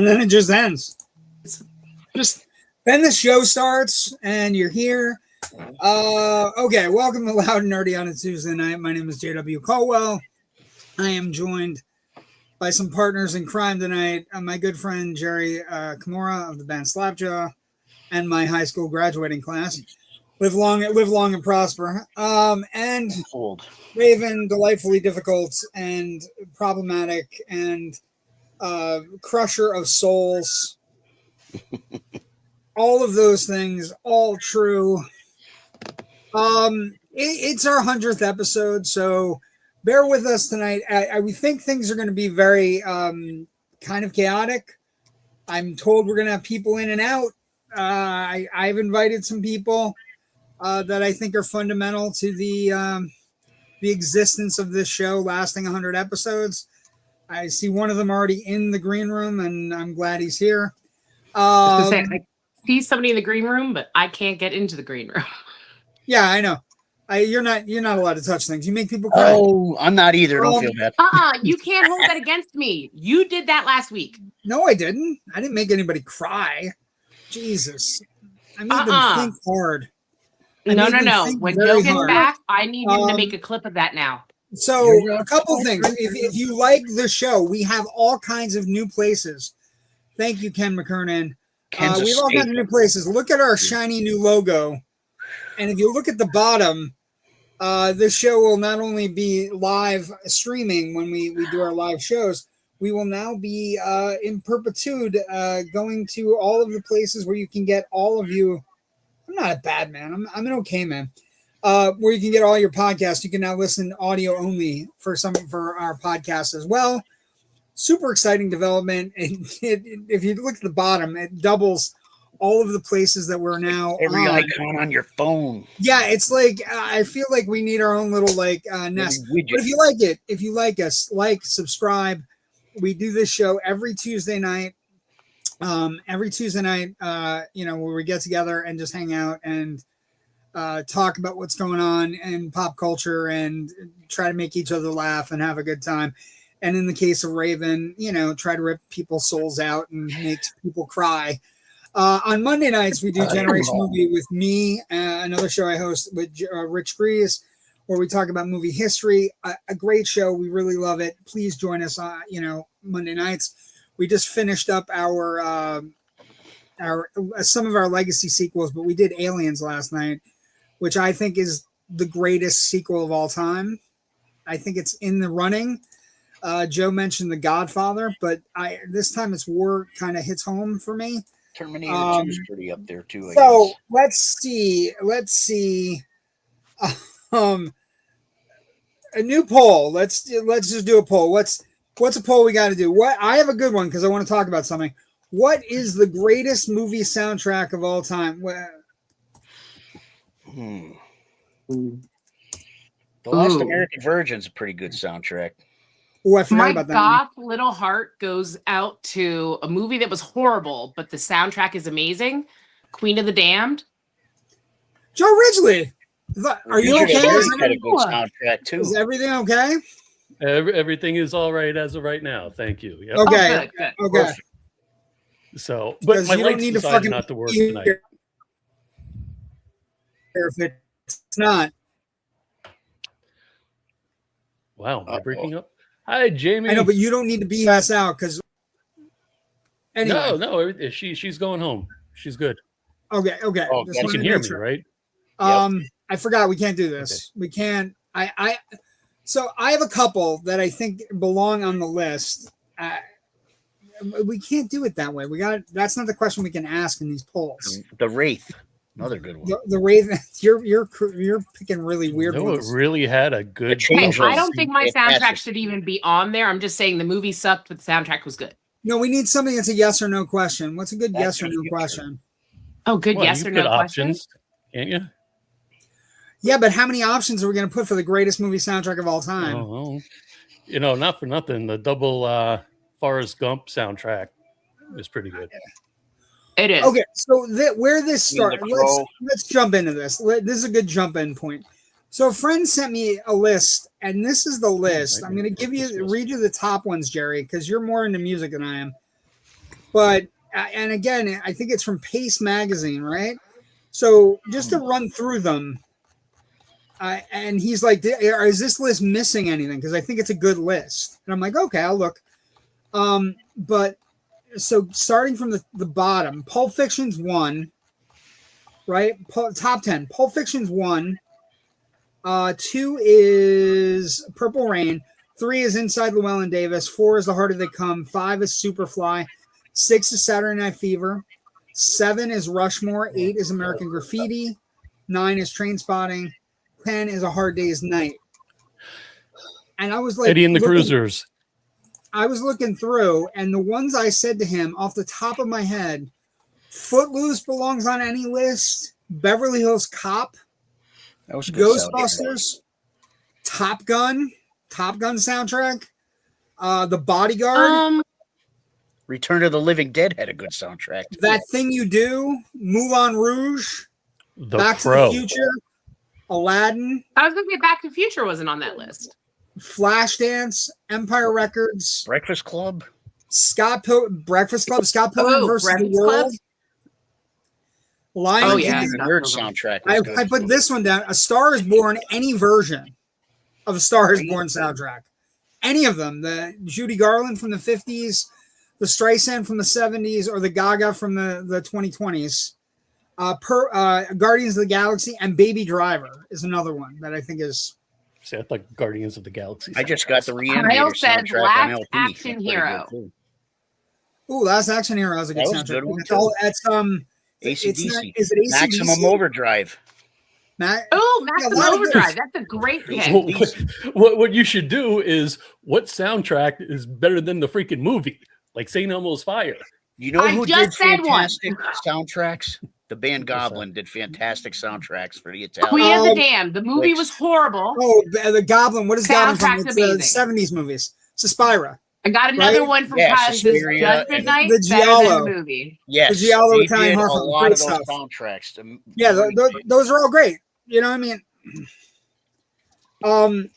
then it just ends. Then the show starts, and you're here. Okay, welcome to Loud and Nerdy on a Tuesday night. My name is JW Colwell. I am joined by some partners in crime tonight. My good friend Jerry Kamora of the band Slapjaw, and my high school graduating class. Live long and prosper. And Raven, delightfully difficult and problematic and crusher of souls. All of those things, all true. It's our 100th episode, so bear with us tonight. We think things are going to be very kind of chaotic. I'm told we're going to have people in and out. I've invited some people that I think are fundamental to the existence of this show lasting 100 episodes. I see one of them already in the green room, and I'm glad he's here. I see somebody in the green room, but I can't get into the green room. Yeah, I know. You're not allowed to touch things. You make people cry. Oh, I'm not either. Don't feel bad. You can't hold that against me. You did that last week. No, I didn't. I didn't make anybody cry. Jesus. I made them think hard. No. When Joe gets back, I need him to make a clip of that now. So, a couple things. If you like the show, we have all kinds of new places. Thank you, Ken McKernan. We have all kinds of new places. Look at our shiny new logo. And if you look at the bottom, this show will not only be live streaming when we do our live shows, we will now be in perpetuity going to all of the places where you can get all of you. I'm not a bad man. I'm an okay man. Where you can get all your podcasts. You can now listen audio only for our podcasts as well. Super exciting development. If you look at the bottom, it doubles all of the places that we're now every icon on your phone. Yeah, it's like I feel like we need our own little nest. But if you like us, subscribe. We do this show every Tuesday night. Where we get together and just hang out and talk about what's going on in pop culture and try to make each other laugh and have a good time. And in the case of Raven, try to rip people's souls out and make people cry. On Monday nights, we do Generation Movie with me, another show I host with Rich Grease, where we talk about movie history. A great show. We really love it. Please join us on, Monday nights. We just finished up our some of our legacy sequels, but we did Aliens last night, which I think is the greatest sequel of all time. I think it's in the running. Joe mentioned The Godfather, but this time it's war kind of hits home for me. Terminator 2 is pretty up there too. So let's see. A new poll. Let's just do a poll. What's a poll we got to do? I have a good one because I want to talk about something. What is the greatest movie soundtrack of all time? The Last American Virgin's a pretty good soundtrack. Oh, I forgot about that. My goth little heart goes out to a movie that was horrible, but the soundtrack is amazing. Queen of the Damned. Joe Ridgely. Are you okay? Had a good soundtrack too. Is everything okay? Everything is all right as of right now. Thank you. Yep. Okay. Good. Okay. Perfect. So, but my lights decided not to work tonight. If it's not. Wow, am I breaking up? Hi, Jamie. I know, but you don't need to be us out because. Anyway. No, she's going home. She's good. Okay. Oh, You can hear me, right? I forgot we can't do this. Okay. We can't. So I have a couple that I think belong on the list. We can't do it that way. That's not the question we can ask in these polls. The Wraith, another good one. The Wraith. You're picking really weird ones. It really had a good. Hey, I don't think my soundtrack should even be on there. I'm just saying the movie sucked, but the soundtrack was good. No, we need something that's a yes or no question. What's a good yes or no question? Oh, good yes or no options, can't you? Yeah, but how many options are we going to put for the greatest movie soundtrack of all time? Oh, not for nothing. The double Forrest Gump soundtrack is pretty good. It is. Okay, so where this started, let's jump into this. This is a good jump-in point. So a friend sent me a list, and this is the list. I'm going to read you the top ones, Jerry, because you're more into music than I am. But and again, I think it's from Pace Magazine, right? So just to run through them, and he's like, "Is this list missing anything?" Because I think it's a good list, and I'm like, "Okay, I'll look." But so starting from the bottom, Pulp Fiction's 1, right? Top 10. Pulp Fiction's 1. 2 is Purple Rain. 3 is Inside Llewellyn Davis. 4 is The Harder They Come. 5 is Superfly. 6 is Saturday Night Fever. 7 is Rushmore. 8 is American Graffiti. 9 is Trainspotting. 10 is A Hard Day's Night. And I was like, Eddie and the Cruisers. I was looking through, and the ones I said to him off the top of my head, Footloose belongs on any list. Beverly Hills Cop. That was a good Ghostbusters. Top Gun soundtrack. The Bodyguard. Return of the Living Dead had a good soundtrack. That Thing You Do. Moulin Rouge. The Back Crow. to the Future. Aladdin. I was going to say Back to the Future wasn't on that list. Flashdance. Empire Records. Breakfast Club. Breakfast Club. Scott Pilgrim versus the World. Club? Lion King. The Nerd soundtrack. I put this one down. A Star is Born, any version of A Star is Born soundtrack. Any of them. The Judy Garland from the 50s, the Streisand from the 70s, or the Gaga from the 2020s. Guardians of the Galaxy and Baby Driver is another one that I think is... See, I thought Guardians of the Galaxy. I just got the Kyle Reanimator says soundtrack Last on LP. Action Hero. Ooh, Last Action Hero is a good That was a soundtrack. good one, It's all, it's, AC/DC. Is it AC/DC? Maximum Overdrive. Maximum Overdrive. That's a great pick. What you should do is, what soundtrack is better than the freaking movie? Like St. Elmo's Fire. You know who did just said one. fantastic soundtracks? The band Goblin did fantastic soundtracks for the Italian. Queen of the Damned. The movie was horrible. Oh, the Goblin. What is Goblin from? Soundtrack's It's amazing. 70s movies. Suspiria. I got another Right? one from Yeah, Kyle's Suspiria Judgment and Night. the Better Giallo. than the movie. Yes, The Giallo they Italian did horror a film. lot Great of those stuff. soundtracks. Yeah, those are all great. You know what I mean?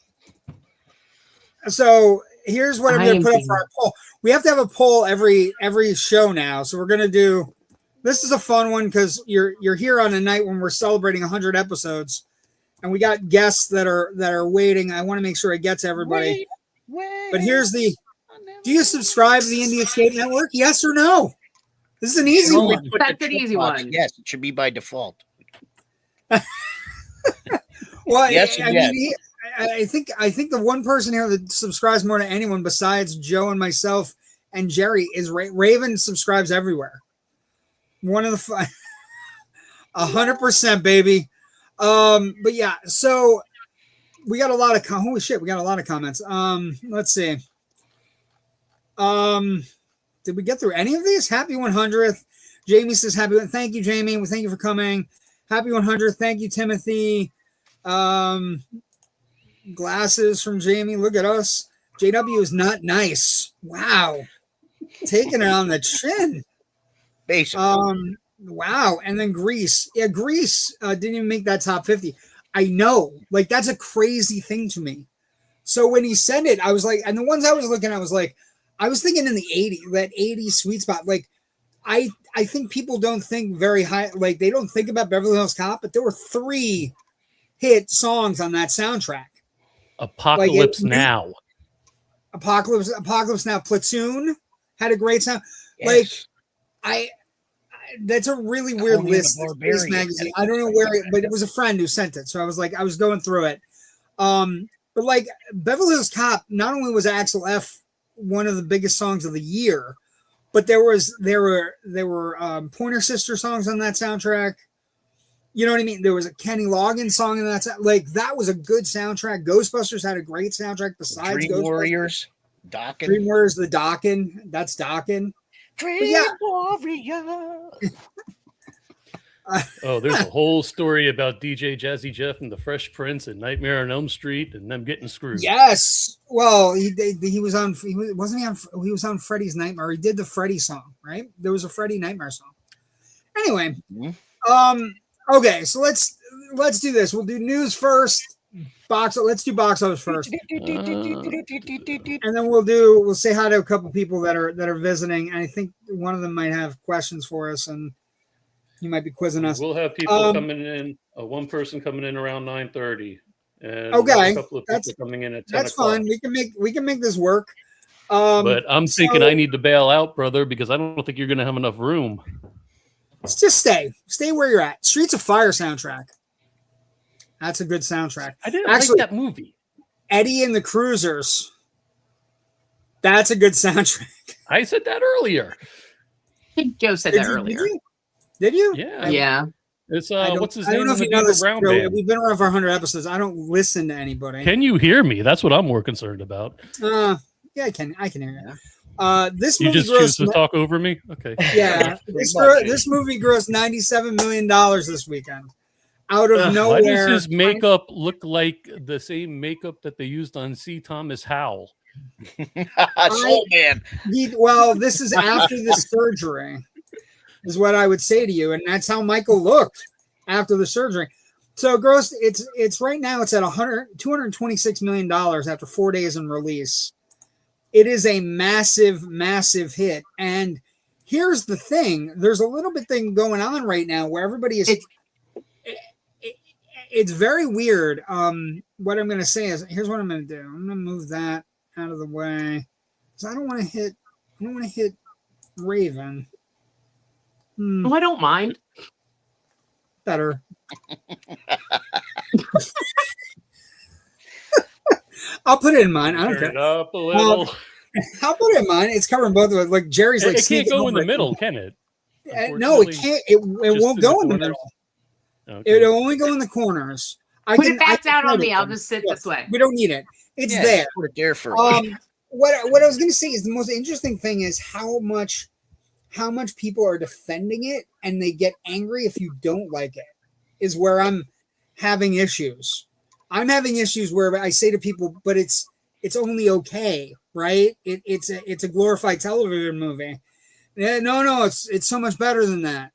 So here's what I'm going to put up for our poll. We have to have a poll every show now. So we're going to do. This is a fun one because you're here on a night when we're celebrating 100 episodes, and we got guests that are waiting. I want to make sure it gets everybody. But here's the. Do you subscribe to the NERDY-Epsiode Network? Yes or no? This is an easy one. That's an easy one. Yes, it should be by default. Well, Yes and yes. I think the one person here that subscribes more to anyone besides Joe and myself and Jerry is Raven. Subscribes everywhere. One of the 100%, baby. But yeah, so we got a lot of holy shit. We got a lot of comments. Let's see. Did we get through any of these? Happy 100th. Jamie says happy. Thank you, Jamie. Well, thank you for coming. Happy 100th. Thank you, Timothy. Glasses from Jamie. Look at us. JW is not nice. Wow. Taking it on the chin. Basically. Wow. And then Greece. Yeah, Greece didn't even make that top 50. I know. Like, that's a crazy thing to me. So when he said it, I was like, and the ones I was looking at, I was like, I was thinking in the 80s, that 80s sweet spot. Like, I think people don't think very high, like, they don't think about Beverly Hills Cop, but there were 3 hit songs on that soundtrack. Apocalypse Now. Apocalypse Now. Platoon had a great sound. Yes. Like, that's a really weird list. Space Magazine. I don't know where it, but it was a friend who sent it. So I was going through it. But like Beverly Hills Cop, not only was Axel F one of the biggest songs of the year, but there were Pointer Sister songs on that soundtrack. You know what I mean? There was a Kenny Loggins song in that. Like, that was a good soundtrack. Ghostbusters had a great soundtrack besides Dream Ghostbusters. Warriors. Dokken. Dream Warriors, the Dokken. That's Dokken. Dream Warrior. Oh, there's a whole story about DJ Jazzy Jeff and the Fresh Prince and Nightmare on Elm Street and them getting screwed. Yes. Well, he was on Freddie's Nightmare. He did the Freddie song, right? There was a Freddie Nightmare song. Anyway, okay, so let's do this. We'll do news first, Let's do box office first, and then we'll say hi to a couple people that are visiting. And I think one of them might have questions for us, and you might be quizzing us. We'll have people coming in. One person coming in around 9:30, and okay, a couple of people coming in at 10 that's o'clock. fine. We can make this work. But I'm thinking I need to bail out, brother, because I don't think you're going to have enough room. Let's just stay where you're at. Streets of Fire soundtrack. That's a good soundtrack. I didn't like that movie. Eddie and the Cruisers. That's a good soundtrack. I said that earlier. I think Joe said that earlier. Did you? Yeah. Yeah. It's what's his name? I don't know if you know this. We've been around for 100 episodes. I don't listen to anybody. Can you hear me? That's what I'm more concerned about. Yeah, I can hear you. This you movie just choose to talk over me? Okay. Yeah. This movie grossed $97 million this weekend. Out of nowhere. Why does his makeup look like the same makeup that they used on C. Thomas Howell? Soul Man. Well, this is after the surgery, is what I would say to you, and that's how Michael looked after the surgery. So gross, it's right now it's at $226 million after 4 days in release. It is a massive, massive hit. And here's the thing: there's a little bit thing going on right now where everybody is. It's very weird. What I'm going to say is, here's what I'm going to do. I'm going to move that out of the way because I don't want to hit Raven. Oh, I don't mind. Better. I'll put it in mine. I don't care. Turn it up a little. I'll put it in mine. It's covering both of it. Like Jerry's like it can't go in the middle, can it? No, it can't. It won't go in the middle. Okay. It'll only go in the corners. Put it back down on me. I'll just sit this way. We don't need it. It's there. Put it there for what I was going to say is the most interesting thing is how much people are defending it and they get angry if you don't like it is where I'm having issues. I'm having issues where I say to people, but it's only okay, right? It's a glorified television movie. No, it's so much better than that.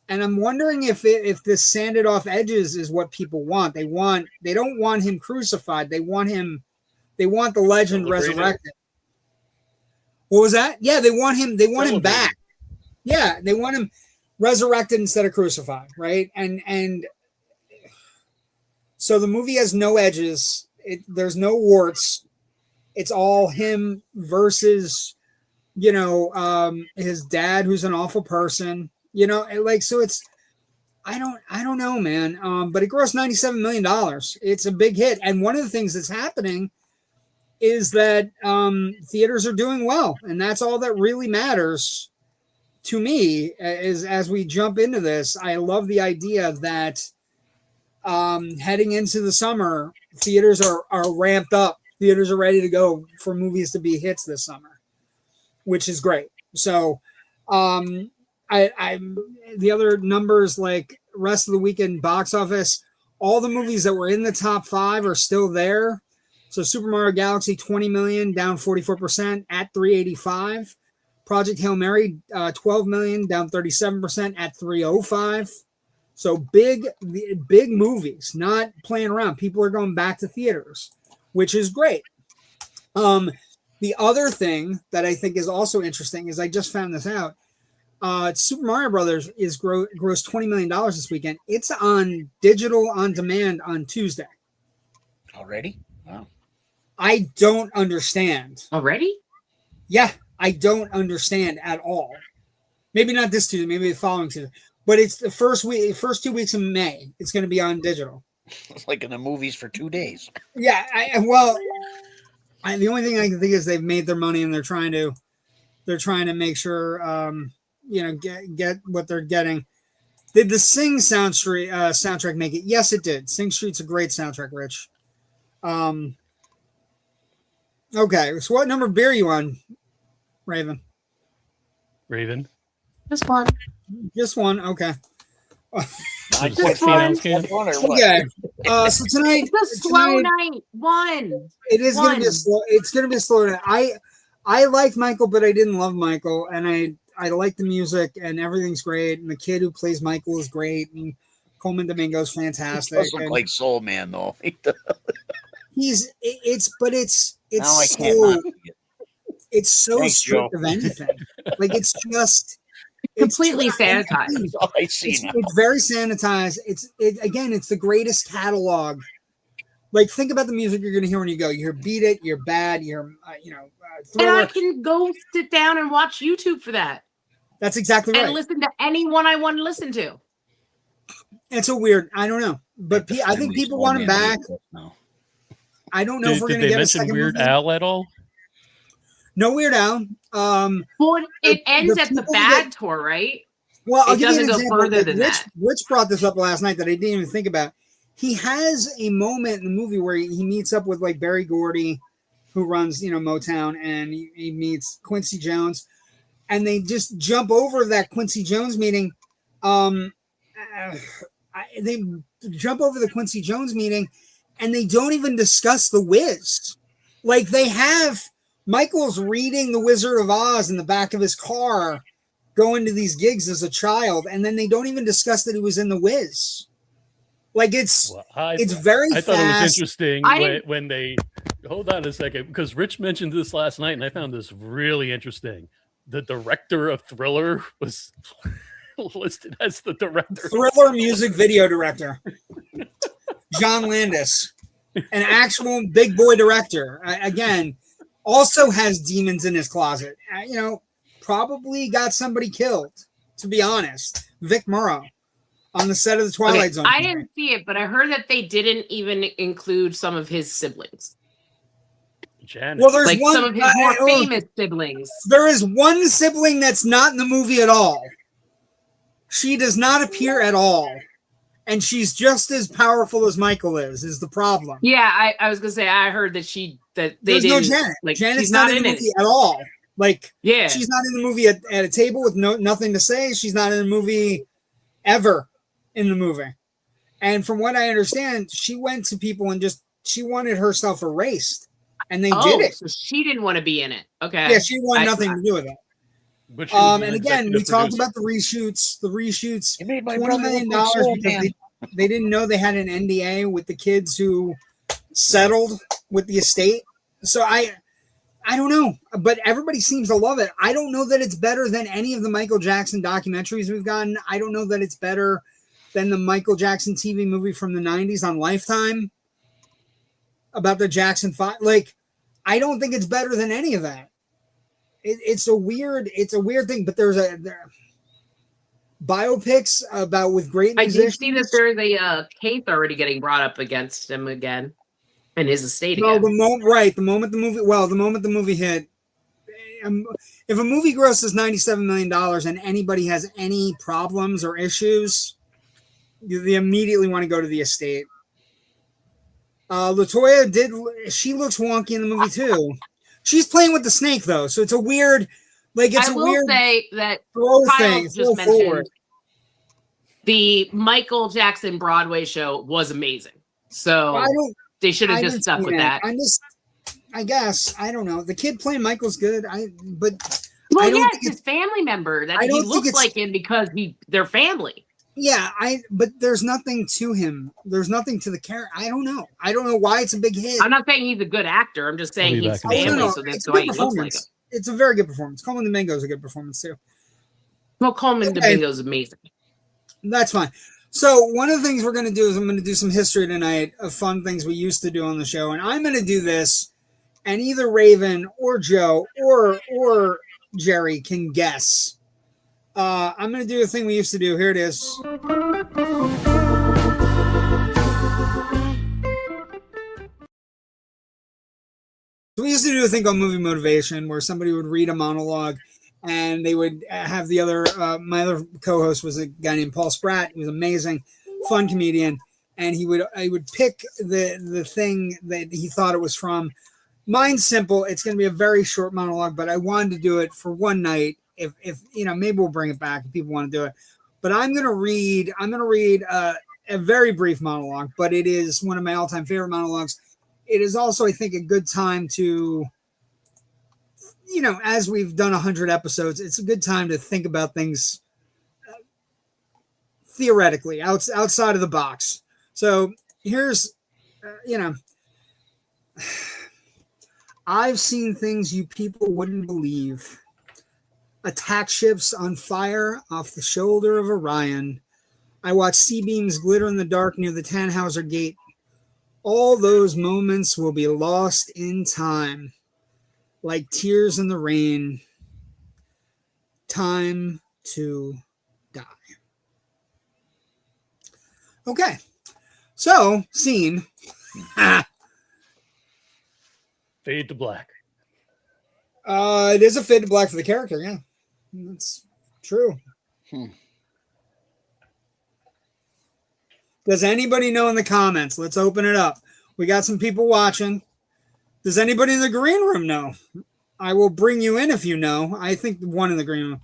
And I'm wondering if this sanded off edges is what people want. They don't want him crucified. They want the legend resurrected. What was that? Yeah, they want him back. Yeah, they want him resurrected instead of crucified, right? And so the movie has no edges. There's no warts. It's all him versus, his dad, who's an awful person. So it's, I don't know, man. But it grossed $97 million. It's a big hit. And one of the things that's happening is that theaters are doing well. And that's all that really matters to me is as we jump into this. I love the idea that heading into the summer, theaters are ramped up. Theaters are ready to go for movies to be hits this summer, which is great. So, I'm the other numbers like rest of the weekend box office, all the movies that were in the top 5 are still there. So Super Mario Galaxy 20 million down 44% at 385. Project Hail Mary 12 million down 37% at 305. So big movies, not playing around. People are going back to theaters, which is great. The other thing that I think is also interesting is I just found this out. Super Mario Brothers is grossed $20 million this weekend. It's on digital on demand on Tuesday. Already? Wow. I don't understand. Already? Yeah, I don't understand at all. Maybe not this Tuesday, maybe the following Tuesday. But it's the first 2 weeks of May. It's going to be on digital. It's like in the movies for 2 days. Yeah, the only thing I can think is they've made their money and they're trying to make sure get what they're getting. Did the Sing soundtrack make it? Yes, it did. Sing Street's a great soundtrack, Rich. Okay, so what number beer are you on, Raven? Just one. Just one. Okay. Just one. Okay. So tonight it's a slow night. One. It is going to be a slow. It's going to be a slow night. I liked Michael, but I didn't love Michael, and I like the music and everything's great, and the kid who plays Michael is great, and Coleman Domingo's fantastic. He does look like Soul Man though. It's so Thanks, stripped Joe. of anything. Like it's completely sanitized. I see now. It's very sanitized. It's the greatest catalog. Like think about the music you're going to hear when you go. You hear Beat It, you're Bad, you're Thriller. And I can go sit down and watch YouTube for that. That's exactly right. And listen to anyone I want to listen to. It's a weird. I don't know, but I think people want him back. No. I don't know if we're going to get a second movie. Did they mention Weird Al at all? No Weird Al. Well, it ends at the Bad tour, right? Well, it doesn't go further than that. Rich brought this up last night that I didn't even think about. He has a moment in the movie where he meets up with like Berry Gordy, who runs Motown, and he meets Quincy Jones, and they just jump over that Quincy Jones meeting. They jump over the Quincy Jones meeting, and they don't even discuss The Wiz. Like they have Michael's reading The Wizard of Oz in the back of his car, going to these gigs as a child, and then they don't even discuss that he was in The Wiz. Like it's very I thought fast. it was interesting when they hold on a second, because Rich mentioned this last night and I found this really interesting. The director of Thriller was listed as the director. Thriller music video director. John Landis, an actual big boy director. Again, also has demons in his closet. Probably got somebody killed, to be honest. Vic Morrow. On the set of the Twilight Zone. I didn't see it, but I heard that they didn't even include some of his siblings. Janet. Well, there's like one, some of his more famous siblings. There is one sibling that's not in the movie at all. She does not appear at all. And she's just as powerful as Michael is the problem. Yeah, I was gonna say I heard that they There's didn't. no Janet. Like, Janet's she's not in the movie at all. Like, yeah, she's not in the movie at a table with nothing to say. She's not in the movie ever. In the movie. And from what I understand, she went to people and she wanted herself erased. And they did it. So she didn't want to be in it. Okay. Yeah, she wanted nothing to do with it. And again, we talked about the reshoots. The reshoots, $20 million because they didn't know they had an NDA with the kids who settled with the estate. So I don't know, but everybody seems to love it. I don't know that it's better than any of the Michael Jackson documentaries we've gotten. I don't know that it's better than the Michael Jackson TV movie from the 90s on Lifetime about the Jackson 5. Like, I don't think it's better than any of that. It's a weird thing, but there's biopics about with great musicians. I did see that there's a case already getting brought up against him again and his estate again. The moment the movie hit, if a movie grosses $97 million and anybody has any problems or issues, they immediately want to go to the estate. LaToya she looks wonky in the movie too. She's playing with the snake though, so it's a weird, like it's I a will weird say that throw Kyle thing. just mentioned the Michael Jackson Broadway show was amazing. So they should have just stuck with that. I guess I don't know. The kid playing Michael's good. Well, it's his family member that he looks like him because they're family. Yeah, but there's nothing to him. There's nothing to the character. I don't know. I don't know why it's a big hit. I'm not saying he's a good actor. I'm just saying he's family, so that's why he looks like him. It's a very good performance. Coleman Domingo is a good performance too. Well, Coleman Domingo is amazing. That's fine. So one of the things we're going to do is I'm going to do some history tonight of fun things we used to do on the show, and I'm going to do this, and either Raven or Joe or Jerry can guess. I'm going to do a thing we used to do. Here it is. So we used to do a thing called movie motivation where somebody would read a monologue and they would have the other, my other co-host was a guy named Paul Spratt. He was amazing, fun comedian. And he would pick the thing that he thought it was from. Mine's simple. It's going to be a very short monologue, but I wanted to do it for one night. If maybe we'll bring it back if people want to do it. But I'm going to read a very brief monologue, but it is one of my all-time favorite monologues. It is also, I think, a good time to, as we've done 100 episodes, it's a good time to think about things theoretically, outside of the box. So here's, I've seen things you people wouldn't believe. Attack ships on fire off the shoulder of Orion. I watched sea beams glitter in the dark near the Tannhauser Gate. All those moments will be lost in time, like tears in the rain. Time to die. Okay, so scene. Fade to black. It is a fade to black for the character. Yeah, that's true. Does anybody know in the comments? Let's open it up. We got some people watching. Does anybody in the green room know? I will bring you in if you know. I think one in the green room.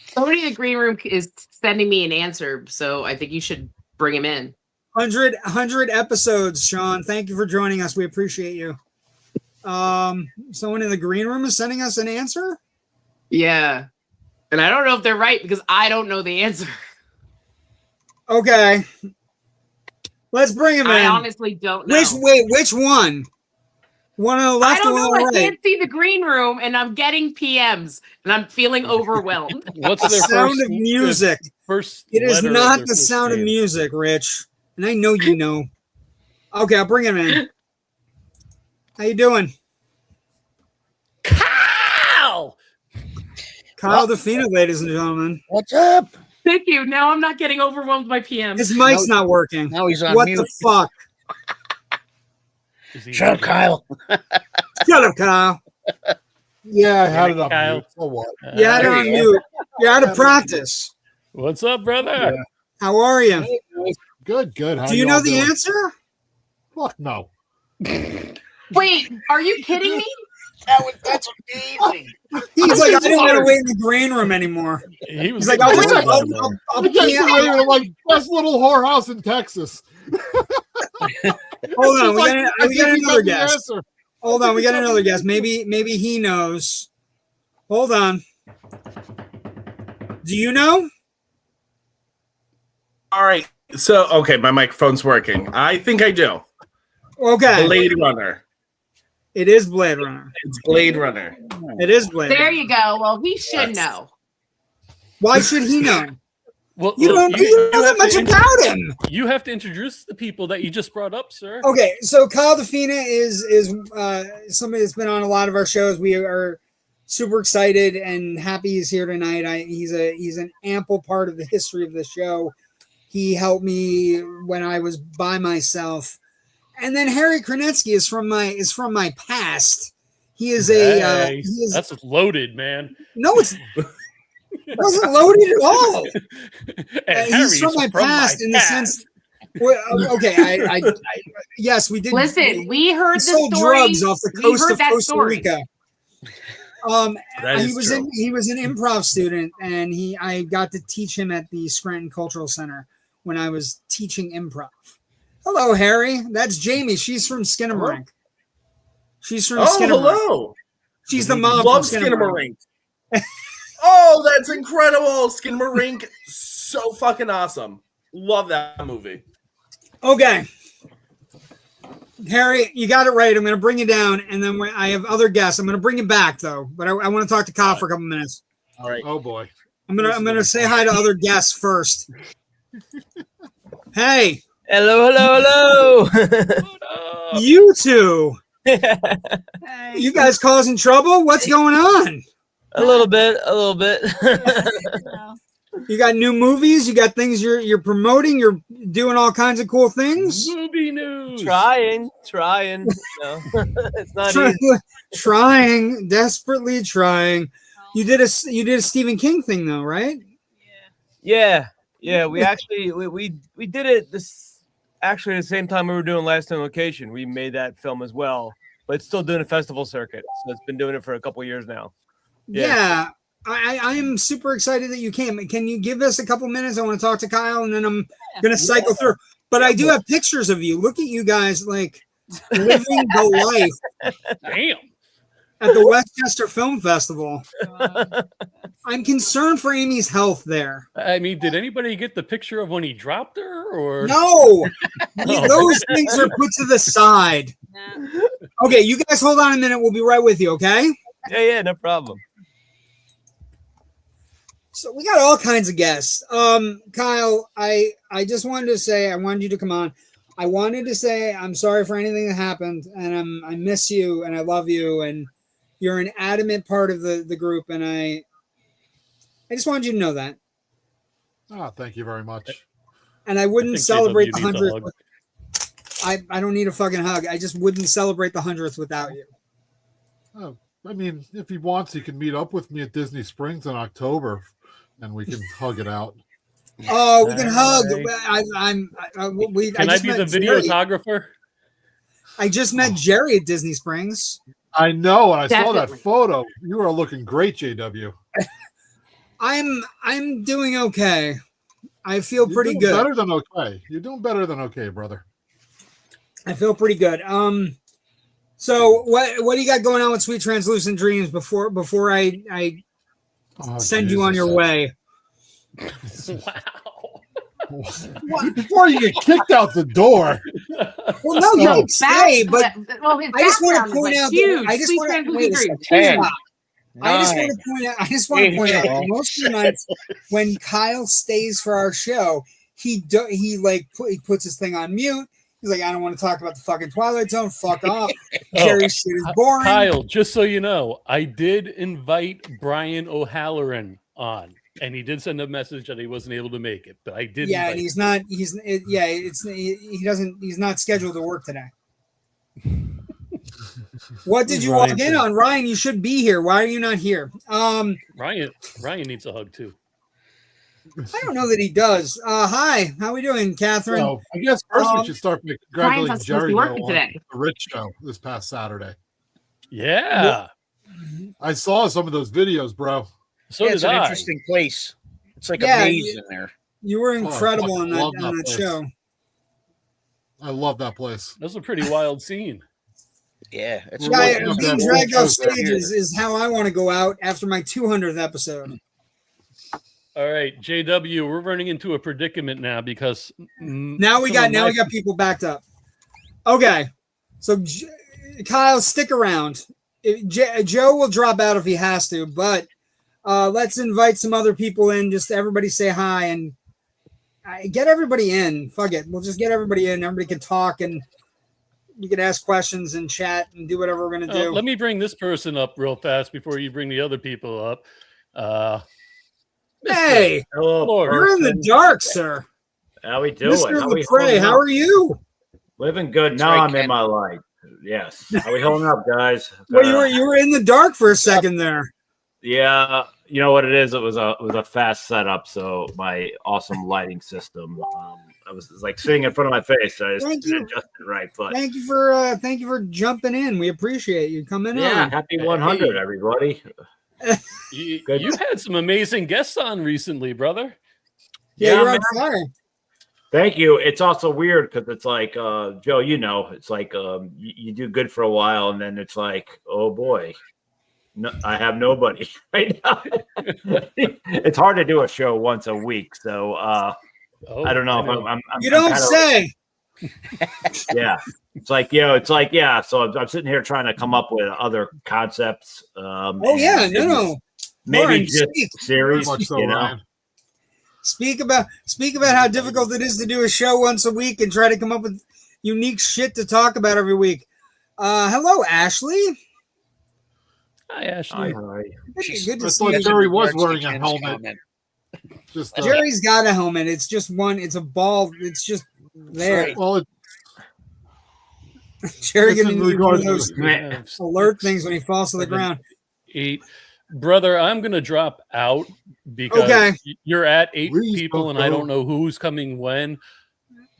Somebody in the green room is sending me an answer, so I think you should bring him in. 100 episodes, Sean. Thank you for joining us. We appreciate you. Someone in the green room is sending us an answer? Yeah. And I don't know if they're right because I don't know the answer. Okay. Let's bring him in. I honestly don't know. Which one? One on the left, I don't one know. on the I right. can't see the green room, and I'm getting PMs, and I'm feeling overwhelmed. What's The their sound of music. First It is letter of not their the first sound of name? music, Rich. And I know you know. Okay, I'll bring him in. How you doing? Kyle! Kyle DeFina, ladies and gentlemen. What's up? Thank you. Now I'm not getting overwhelmed by PMs. His mic's not working. Now he's on What mute. the fuck? Shut up, Kyle. Shut up, Kyle. Yeah, I had it on Kyle. mute. So what? You had it on mute. You're out of practice. What's up, brother? Yeah. How are you? Good. How Do you y'all know the doing? answer? Fuck no. Wait, are you kidding me? That's amazing. He's like, I didn't want to wait in the green room anymore. He was He's like, I'll I guess you're like best little whorehouse in Texas. Hold on, we got I think you another got the guest. answer. Hold on, we got another guest. Maybe he knows. Hold on. Do you know? All right. So, okay, my microphone's working. I think I do. Okay. Blade Runner. It is Blade Runner. It's Blade Runner. It is Blade There Runner. you go. Well, he should know. Why should he know? Well, You don't know that much about him. You have to introduce the people that you just brought up, sir. Okay, so Kyle DeFina is somebody that's been on a lot of our shows. We are super excited and happy he's here tonight. He's an ample part of the history of the show. He helped me when I was by myself. And then Harry Kronetsky is from my past. He is That's loaded, man. No, it wasn't loaded at all. And He's from my past in the sense. Well, okay, yes, we did. Listen, we heard the sold story. drugs off the coast of Costa story. Rica. That He is was true. he was an improv student, and I got to teach him at the Scranton Cultural Center when I was teaching improv. Hello, Harry. That's Jamie. She's from Skinamarink. She's from Skinamarink. Hello. She's the mom Love from Skinamarink. Skinamarink. Oh, that's incredible. Skinamarink, so fucking awesome. Love that movie. Okay. Harry, you got it right. I'm going to bring you down, and then I have other guests. I'm going to bring you back, though, but I want to talk to Kyle for a couple minutes. All right. Oh boy. I'm gonna say hi to other guests first. Hey, Hello. you two. You guys causing trouble? What's going on? A little bit. You got new movies. You got things you're promoting. You're doing all kinds of cool things. Movie news. Trying. No, it's not easy. Trying, desperately trying. You did a Stephen King thing though, right? Yeah. We actually we did it at the same time we were doing Last in Location. We made that film as well, but it's still doing a festival circuit. So it's been doing it for a couple of years now. Yeah. I am super excited that you came. Can you give us a couple minutes? I want to talk to Kyle, and then I'm gonna cycle through. But I do have pictures of you. Look at you guys, like living the life. Damn. at the Westchester Film Festival. I'm concerned for Amy's health there. I mean, did anybody get the picture of when he dropped her? Or no, those things are put to the side. Okay, you guys hold on a minute. We'll be right with you. Okay? Yeah, no problem. So we got all kinds of guests. Kyle, I just wanted to say I wanted you to come on. I wanted to say I'm sorry for anything that happened, and I miss you and I love you, and you're an adamant part of the group, and I just wanted you to know that. Oh, thank you very much. And I wouldn't celebrate the 100th. I don't need a fucking hug. I just wouldn't celebrate the 100th without you. Oh, I mean, if he wants, he can meet up with me at Disney Springs in October, and we can hug it out. Oh, we can hug. Can I be the videographer? I just met Jerry at Disney Springs. I know, and I saw that photo. You are looking great, JW. I'm doing okay. I feel pretty good. Better than okay. You're doing better than okay, brother. I feel pretty good. So what do you got going on with Sweet Translucent Dreams before I send you on your way? Wow. Before you get kicked out the door. Well, no, you can stay, but I just want to point out. I just want to point out that most of the nights when Kyle stays for our show, he puts his thing on mute. He's like, I don't want to talk about the fucking Twilight Zone. Fuck off. Jerry's shit is boring. Kyle, just so you know, I did invite Brian O'Halloran on. And he did send a message that he wasn't able to make it, but I did. Yeah, and he's not scheduled to work today. What did you walk in on? Ryan, you should be here. Why are you not here? Ryan needs a hug too. I don't know that he does. Hi, how we doing, Catherine? So, I guess first we should start by congratulating Jerry on today. the Rich Show this past Saturday. Yeah. I saw some of those videos, bro. So it's an interesting place. It's like a maze in there. You were incredible on that show. I love that place. That was a pretty wild scene. Yeah, it's being dragged off stage is how I want to go out after my 200th episode. All right, JW, we're running into a predicament now because now we got people backed up. Okay, so Kyle, stick around. Joe will drop out if he has to, but let's invite some other people in. Just everybody say hi and get everybody in. Fuck it, we'll just get everybody in. Everybody can talk and you can ask questions and chat and do whatever we're gonna do. Let me bring this person up real fast before you bring the other people up. Hey, hello, you're in the dark, sir. How we doing? Mr. LaPrey, how are you? Living good. Now I'm in my life. Yes. How we holding up, guys? Well, you were in the dark for a second there. Yeah, you know what it is. It was a fast setup, so my awesome lighting system. I was like sitting in front of my face. So I just didn't adjust it right. But thank you for jumping in. We appreciate you coming on. Happy 100, everybody. You've had some amazing guests on recently, brother. Yeah, you're on fire. Thank you. It's also weird because it's like, Joe, it's like you do good for a while and then it's like, oh boy, no, I have nobody right now. It's hard to do a show once a week, so I don't know if I'm you don't say. Yeah, it's like yeah. So I'm sitting here trying to come up with other concepts. No. Maybe Lauren, just series. Speak about how difficult it is to do a show once a week and try to come up with unique shit to talk about every week. Hello, Ashley. Hi, Ashley. Hi. Good to see you. Jerry was wearing a helmet. Jerry's got a helmet. It's just one. It's a ball. It's just there. Right. Well, Jerry getting one of those alert things when he falls to the ground. 8. Brother, I'm going to drop out because you're at 8 people and I don't know who's coming when.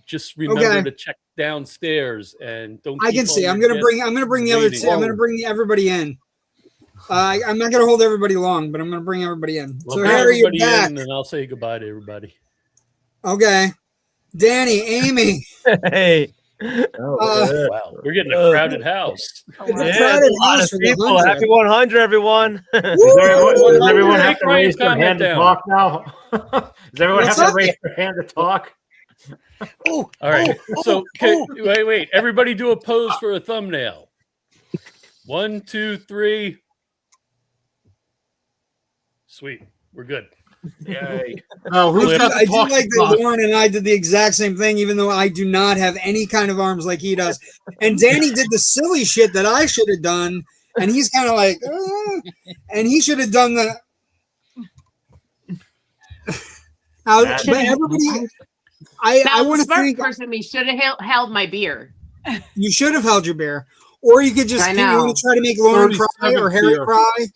Just remember to check downstairs and don't. I can see. I'm going to bring the other two. I'm going to bring everybody in. I'm not going to hold everybody long, but I'm going to bring everybody in. Well, so Harry, you're back. And I'll say goodbye to everybody. Okay. Danny, Amy. Hey. Wow, we're getting a crowded house. Crowded house for people. Happy 100, everyone. Does everyone have to raise their hand to talk now? Does everyone have to raise their hand to talk? All right. So wait. Everybody do a pose for a thumbnail. 1, 2, 3. Sweet. We're good. Yay. I do like that Lauren and I did the exact same thing, even though I do not have any kind of arms like he does. And Danny did the silly shit that I should have done, and he's kind of like, and he should have done the. But everybody, I want to think. Person, me should have held my beer. You should have held your beer, or you could just. You want to try to make Lauren cry or Harry cry,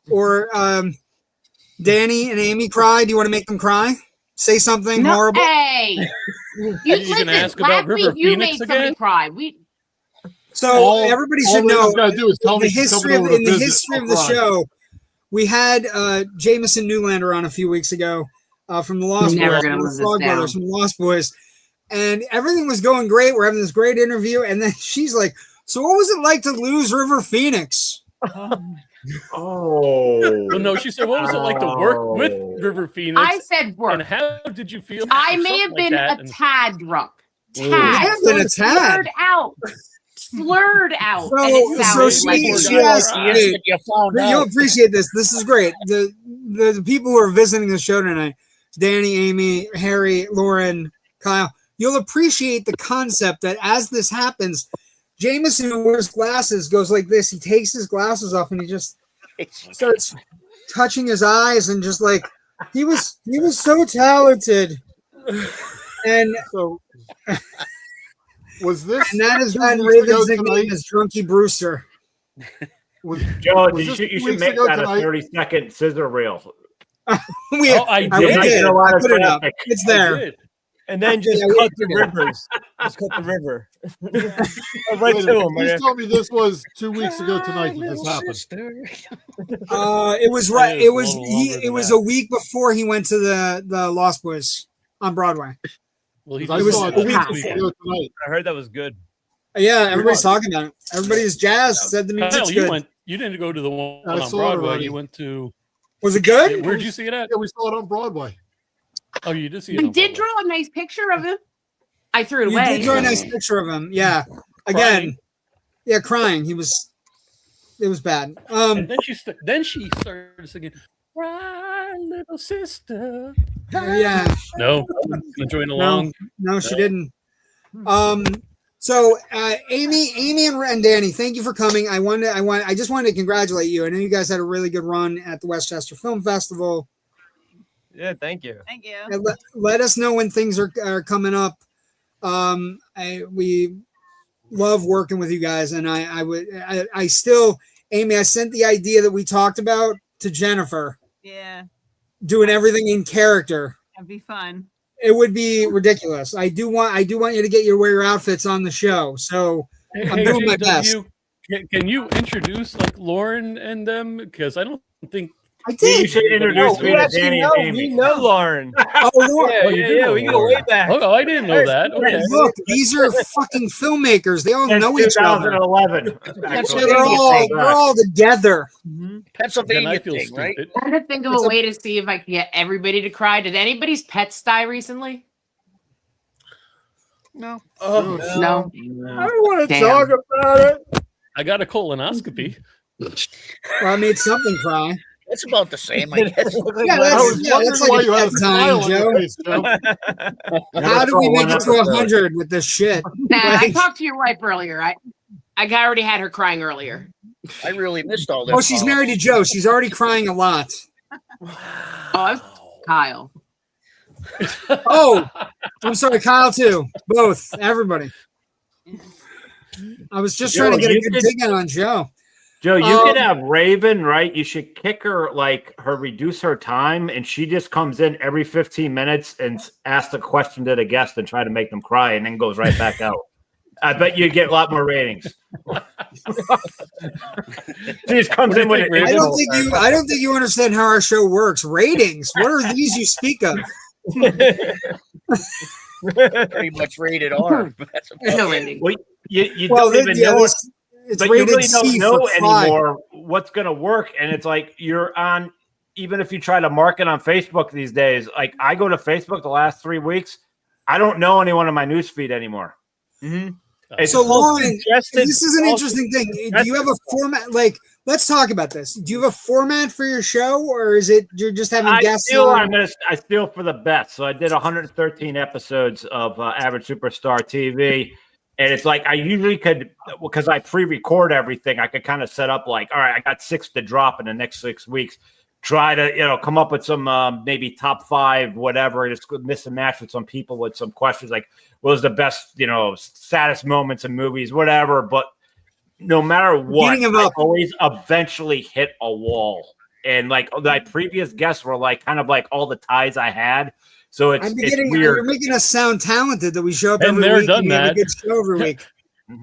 or Danny and Amy cry? Do you want to make them cry? Say something horrible. Hey, you can ask about River Phoenix again. Cry. So everybody should know the history of the show. We had Jameson Newlander on a few weeks ago from the Lost Boys, from the Lost Boys, and everything was going great. We're having this great interview, and then she's like, "So what was it like to lose River Phoenix?" Well, no, she said, what was it like to work with River Phoenix? I said work. And how did you feel? I may have been a tad drunk. Slurred out. So she asked, you'll appreciate this. This is great. The people who are visiting the show tonight, Danny, Amy, Harry, Lauren, Kyle, you'll appreciate the concept that as this happens, Jameson, who wears glasses, goes like this. He takes his glasses off and he just starts touching his eyes and just like he was so talented. And so was this? And that is Van Raven's nickname is Drunky Brewster. Joe, you should make that a 30-second scissor reel. I did. I put it up. It's there. And then just cut the rivers. Just cut the river. Right to him. Please tell me this was 2 weeks ago tonight that this happened. It was right. It was a week before he went to the Lost Boys on Broadway. Well, it was a week before. I heard that was good. Yeah, everybody's talking about it. Everybody's jazzed. Said the music's good. You didn't go to the one on Broadway. You went to. Was it good? Where'd you see it at? Yeah, we saw it on Broadway. Oh, you did see it. I did draw a nice picture of him. I threw it away. You did draw a nice picture of him. Yeah. Again. Yeah, crying. It was bad. And then she started singing, "Cry, little sister." Yeah. No, join along. No, she didn't. So Amy and Danny, thank you for coming. I just wanted to congratulate you. I know you guys had a really good run at the Westchester Film Festival. Yeah, thank you. Thank you. Let us know when things are coming up. We love working with you guys, and I still, Amy, I sent the idea that we talked about to Jennifer. Yeah. Doing everything in character. That'd be fun. It would be ridiculous. I do want you to wear your outfits on the show. So I'm doing my best. Can you introduce like Lauren and them? Because I don't think. I did. You should introduce me to Danny and Amy. We know Lauren. Oh, Lauren. Yeah, we go way back. Oh, I didn't know that. Okay. Look, these are fucking filmmakers. They all know each other. 2011. They're all together. Pennsylvania thing, right? I'm trying to think of a way to see if I can get everybody to cry. Did anybody's pets die recently? No. Oh, no. I don't want to talk about it. I got a colonoscopy. Well, I made something cry. It's about the same, I guess. That's like a pet time, Joe. How do we make it to 100 with this shit? Nah, I talked to your wife earlier. I already had her crying earlier. I really missed all this. Oh, she's married to Joe. She's already crying a lot. Oh, Kyle. Oh, I'm sorry, Kyle too. Both, everybody. I was just trying to get a good dig in on Joe. Joe, you could have Raven, right? You should kick her, reduce her time, and she just comes in every 15 minutes and asks a question to the guest and try to make them cry, and then goes right back out. I bet you'd get a lot more ratings. She just comes in with it. I don't think you understand how our show works. Ratings. What are these you speak of? Pretty much rated R. That's There's no rating. Well, you don't even know it, it's but you rated really don't C know for 5. anymore what's going to work. And it's like you're on, even if you try to market on Facebook these days, like I go to Facebook the last 3 weeks, I don't know anyone in my newsfeed anymore. Mm-hmm. So, Lauren, this is an interesting thing. Do you have a format? Like, let's talk about this. Do you have a format for your show, or is it you're just having guests on? I steal for the best. So I did 113 episodes of Average Superstar TV. And it's like I usually could, because I pre-record everything, I could kind of set up like, all right, I got 6 to drop in the next 6 weeks. Try to, come up with some maybe top 5, whatever. Just miss and match with some people with some questions like, what was the best, saddest moments in movies, whatever. But no matter what, I always eventually hit a wall. And like my previous guests were like kind of like all the ties I had. So it's weird. You're making us sound talented that we show up every week and we have a good show every week.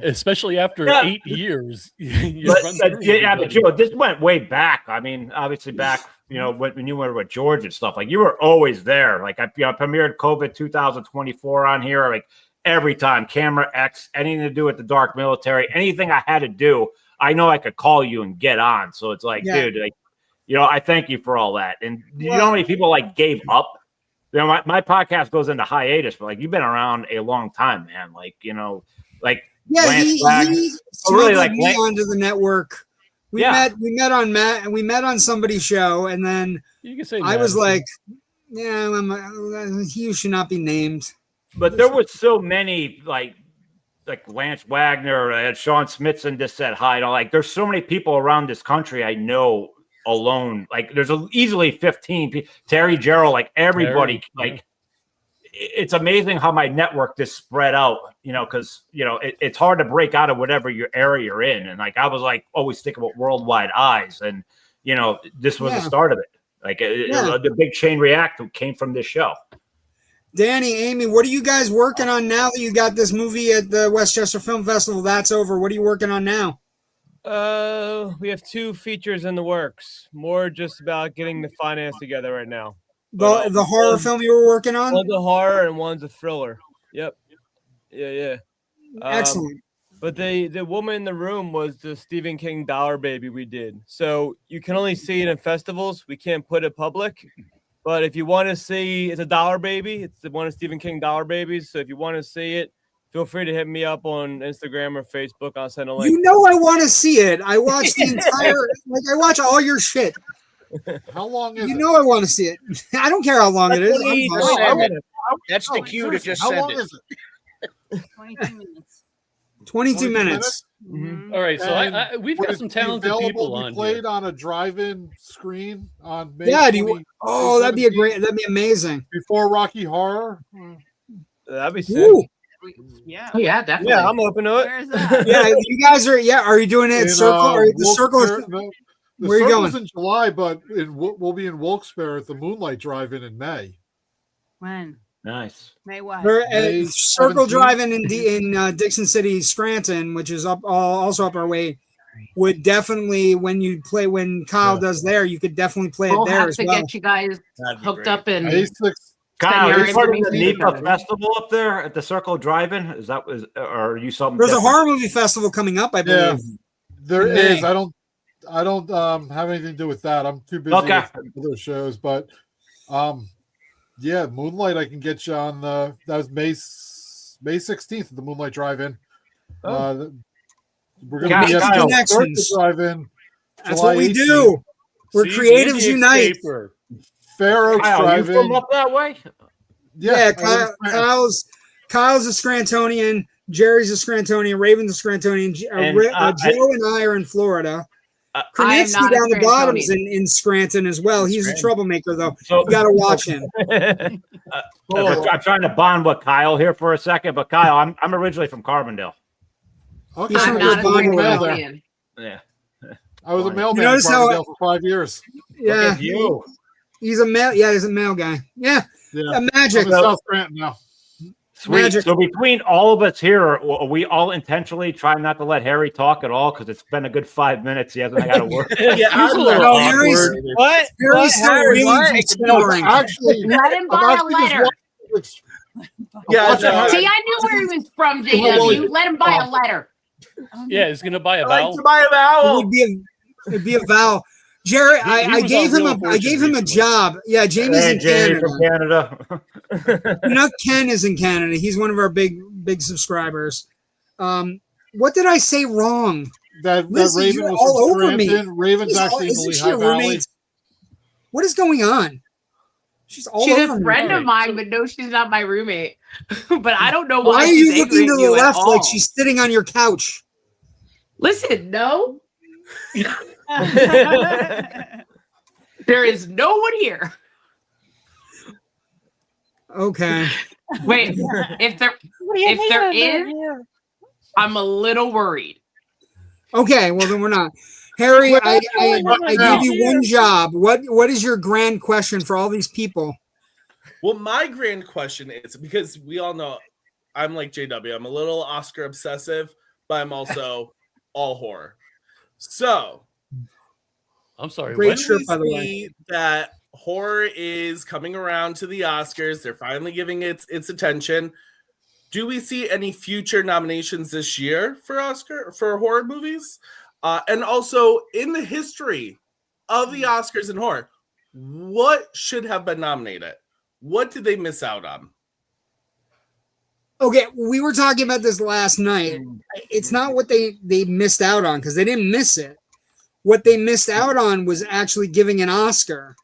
Especially after 8 years. But Joe, this went way back. I mean, obviously back, when you were with George and stuff, like you were always there. Like I premiered COVID 2024 on here, like every time, Camera X, anything to do with the dark military, anything I had to do, I know I could call you and get on. So it's like, dude, like, I thank you for all that. And you know how many people like gave up? My podcast goes into hiatus, but like you've been around a long time, man. Like, like he really like me onto the network. We met on somebody's show, and then you can say I was like, he should not be named. But there was so many like Lance Wagner and Sean Smithson just said hi. Like there's so many people around this country I know alone. Like there's easily 15 people. Terry Gerald, like everybody, it's amazing how my network just spread out, because, it's hard to break out of whatever your area you're in. And like, I was like always thinking about Worldwide Eyes, and, this was the start of it. Like the big chain reaction came from this show. Danny, Amy, what are you guys working on now that you got this movie at the Westchester Film Festival? That's over. What are you working on now? We have 2 features in the works. More just about getting the finance together right now. The horror film you were working on? One's a horror and one's a thriller. Yep. Yeah. Excellent. But the woman in the room was the Stephen King Dollar Baby we did. So you can only see it in festivals. We can't put it public. But if you want to see, it's a Dollar Baby. It's one of Stephen King Dollar Babies. So if you want to see it, feel free to hit me up on Instagram or Facebook. I'll send a link. I want to see it. I watched the entire, I watch all your shit. How long is it? I want to see it. I don't care how long it is. That's the cue to just send it. 22 minutes. 22 minutes. Mm-hmm. All right, so we've got some talented people on played here. on a drive-in screen on May. That'd be amazing. Before Rocky Horror. That'd be sick. Yeah. Oh, yeah, definitely. Yeah, I'm open to it. Where is that? Yeah, you guys are. Yeah, are you doing it at Circle? Or the Circle? Where are you going? In July, but we'll be in Wilkes-Barre at the Moonlight Drive-In in May. When? Nice. May what? May Circle Drive-In in Dixon City, Scranton, which is also up our way. Would definitely when Kyle does there, you could definitely play it there as well. We'll have to get you guys hooked up and. Kyle, are you part of the NEPA festival up there at the Circle Drive-In? Or are you something? There's a horror movie festival coming up, I believe. Yeah, there is. I don't have anything to do with that. I'm too busy with other shows. But Moonlight, I can get you on that was May 16th at the Moonlight Drive-In. We're going to be at the Drive-In. That's what we do. We're creatives unite. Fair Oaks Drive-In. You from up that way? Yeah, Kyle's a Scrantonian. Jerry's a Scrantonian. Raven's a Scrantonian. Joe and I are in Florida. Knitsky down the bottoms in Scranton as well. He's a troublemaker, though. So, you got to watch him. I'm trying to bond with Kyle here for a second, but Kyle, I'm originally from Carbondale. Okay. I'm not a Carbondale. Yeah. I was a mailman in Carbondale for 5 years. Yeah. He's a male. Yeah, he's a male guy. Yeah. Magic. I'm in South Scranton now. Sweet. Magic. So between all of us here, are we all intentionally trying not to let Harry talk at all? Because it's been a good 5 minutes. He hasn't got to work. Harry's still really exploring. Actually, let him buy a letter. Yeah, See, I knew where he was from, JW. Let him buy a letter. Yeah, he's gonna buy a I like vowel. to buy a vowel. It'd be a vowel. Jared, I gave him a job. Yeah, Jamie's in Jamie Canada. from Canada. Not Ken is in Canada. He's one of our big subscribers. What did I say wrong? That Listen, Raven you're was all from over me. Scranton. Raven's She's actually in the isn't she Lehigh a Valley. roommate? What is going on? She's all She's over a me. friend of mine, but no, she's not my roommate. But I don't know Why why are she's you angry looking at to the you at left like all. she's sitting on your couch? Listen, no. There is no one here. Okay. Wait, if there is, I'm a little worried. Okay, well then we're not. Harry, I gave you one job. What is your grand question for all these people? Well, my grand question is, because we all know I'm like JW, I'm a little Oscar obsessive, but I'm also all horror. So, I'm sorry. Great shirt, by the way. see that horror is coming around to the Oscars. They're finally giving it its attention. Do we see any future nominations this year for Oscar for horror movies? And also, in the history of the Oscars in horror, what should have been nominated? What did they miss out on? Okay, we were talking about this last night. It's not what they missed out on, because they didn't miss it. What they missed out on was actually giving an Oscar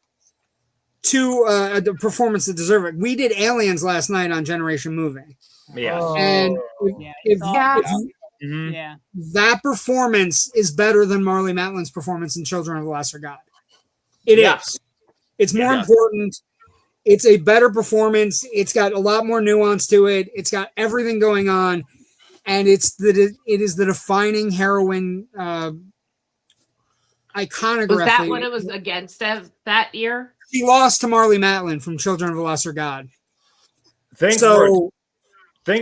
to a performance that deserved it. We did Aliens last night on Generation Movie. Yes. And if Yeah. that performance is better than Marlee Matlin's performance in Children of the Lesser God. It is. It's more important. It's a better performance. It's got a lot more nuance to it. It's got everything going on, and it is the defining heroine iconography. Was that what it was against that year? She lost to Marlee Matlin from Children of the Lesser God. Things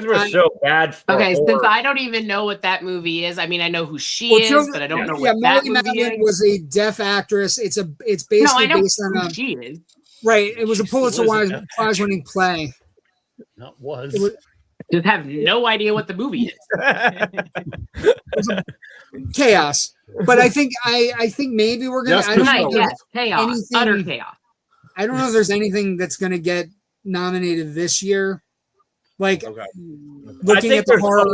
were so bad. Okay, horror. since I don't even know what that movie is, I mean, I know who she is, but I don't know what that Marlee movie Matlin is. was a deaf actress. It's basically No, I know based on who she is. right. It was a Pulitzer was a Prize-winning play. Not was. Just have no idea what the movie is. Chaos. But I think maybe we're gonna. I don't know if there's chaos, utter chaos. I don't know if there's anything that's gonna get nominated this year. Like looking at the horror,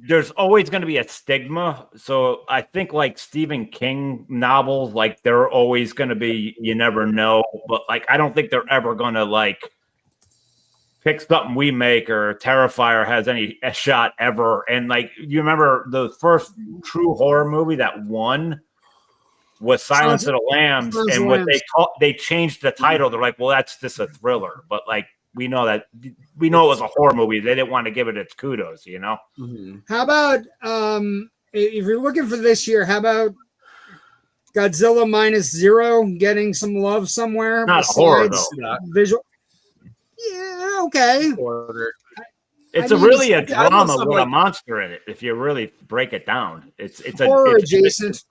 there's always going to be a stigma. So I think like Stephen King novels, like they're always going to be. You never know, but like I don't think they're ever going to like pick something we make or Terrifier has any shot ever. And like you remember the first true horror movie that won was Silence of the Lambs, and what they changed the title. They're like, well, that's just a thriller, but like. We know it was a horror movie. They didn't want to give it its kudos, you know. Mm-hmm. How about if you're looking for this year? How about Godzilla -0 getting some love somewhere? Not horror though. Visual. Yeah. Okay. It's really a drama with a monster in it. If you really break it down, it's horror adjacent.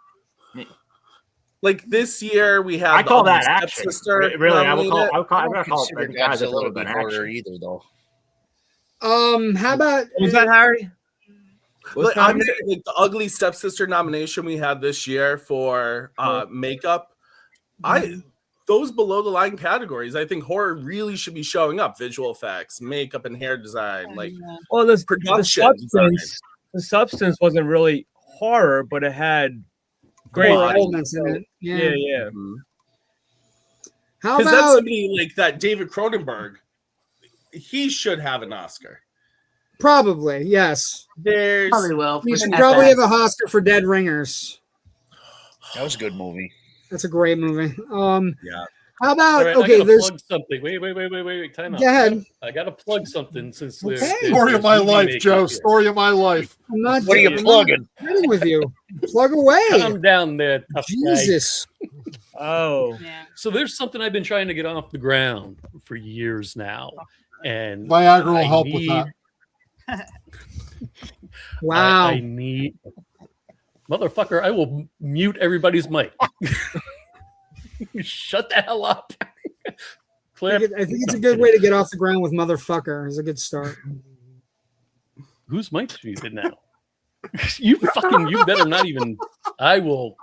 Like this year, we have. I call that action. Really, I would call it Godzilla be horror either, though. How about was that Harry? Like, I'm saying, like the Ugly Stepsister nomination we had this year for makeup. Those below the line categories, I think horror really should be showing up. Visual effects, makeup, and hair design, like the production. The substance wasn't really horror, but it had great elements in it. Yeah. Mm-hmm. How about that's somebody like that David Cronenberg? He should have an Oscar. Probably, yes. Probably will. We should probably have an Oscar for Dead Ringers. That was a good movie. That's a great movie. Yeah. How about okay? There's plug something. Wait. Time out. Go ahead. I gotta plug something since story of my life, Joe. Story of my life. What are you plugging? I'm with you. Plug away. Calm down there, tough Jesus. Guy. Oh. Yeah. So there's something I've been trying to get off the ground for years now, and Viagra will help with that. Wow. I need. Motherfucker, I will mute everybody's mic. Shut the hell up. I think it's a good way to get off the ground with motherfucker. It's a good start. Whose mic's muted now? You better not even. I will.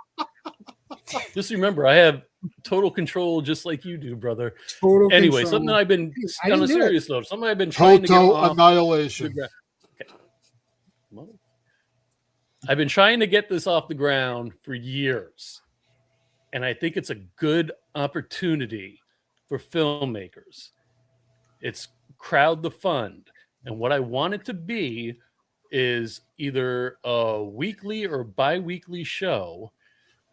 Just remember, I have total control, just like you do, brother. Anyway, something I've been on a serious note. Something I've been trying to get off. Annihilation. Okay. I've been trying to get this off the ground for years, and I think it's a good opportunity for filmmakers. It's crowd the fund, and what I want it to be is either a weekly or bi-weekly show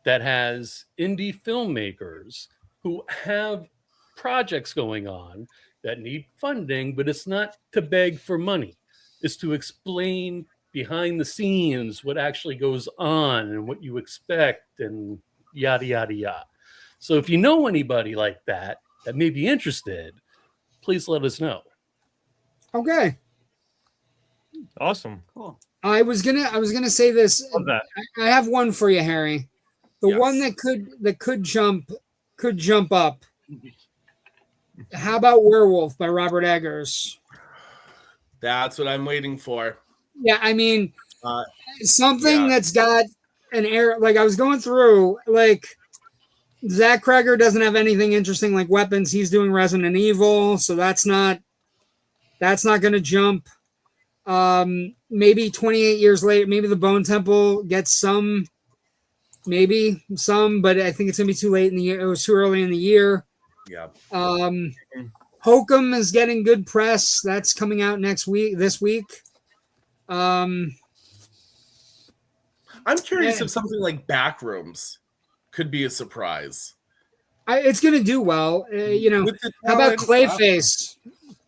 that has indie filmmakers who have projects going on that need funding, but it's not to beg for money. It's to explain behind the scenes what actually goes on and what you expect and yada, yada, yada. So if you know anybody like that may be interested, please let us know. Okay. Awesome. Cool. I was gonna say this. I have one for you, Harry. The one that could jump up. How about Werewolf by Robert Eggers? That's what I'm waiting for. Yeah, I mean, something that's got an air. Like I was going through, like Zach Kreger doesn't have anything interesting like weapons. He's doing Resident Evil, so that's not going to jump. Maybe 28 years later, maybe the Bone Temple gets some, but I think it's gonna be too late in the year. It was too early in the year. Yeah. Hokum is getting good press. That's coming out this week. I'm curious if something like Backrooms could be a surprise. It's gonna do well. How about Clayface?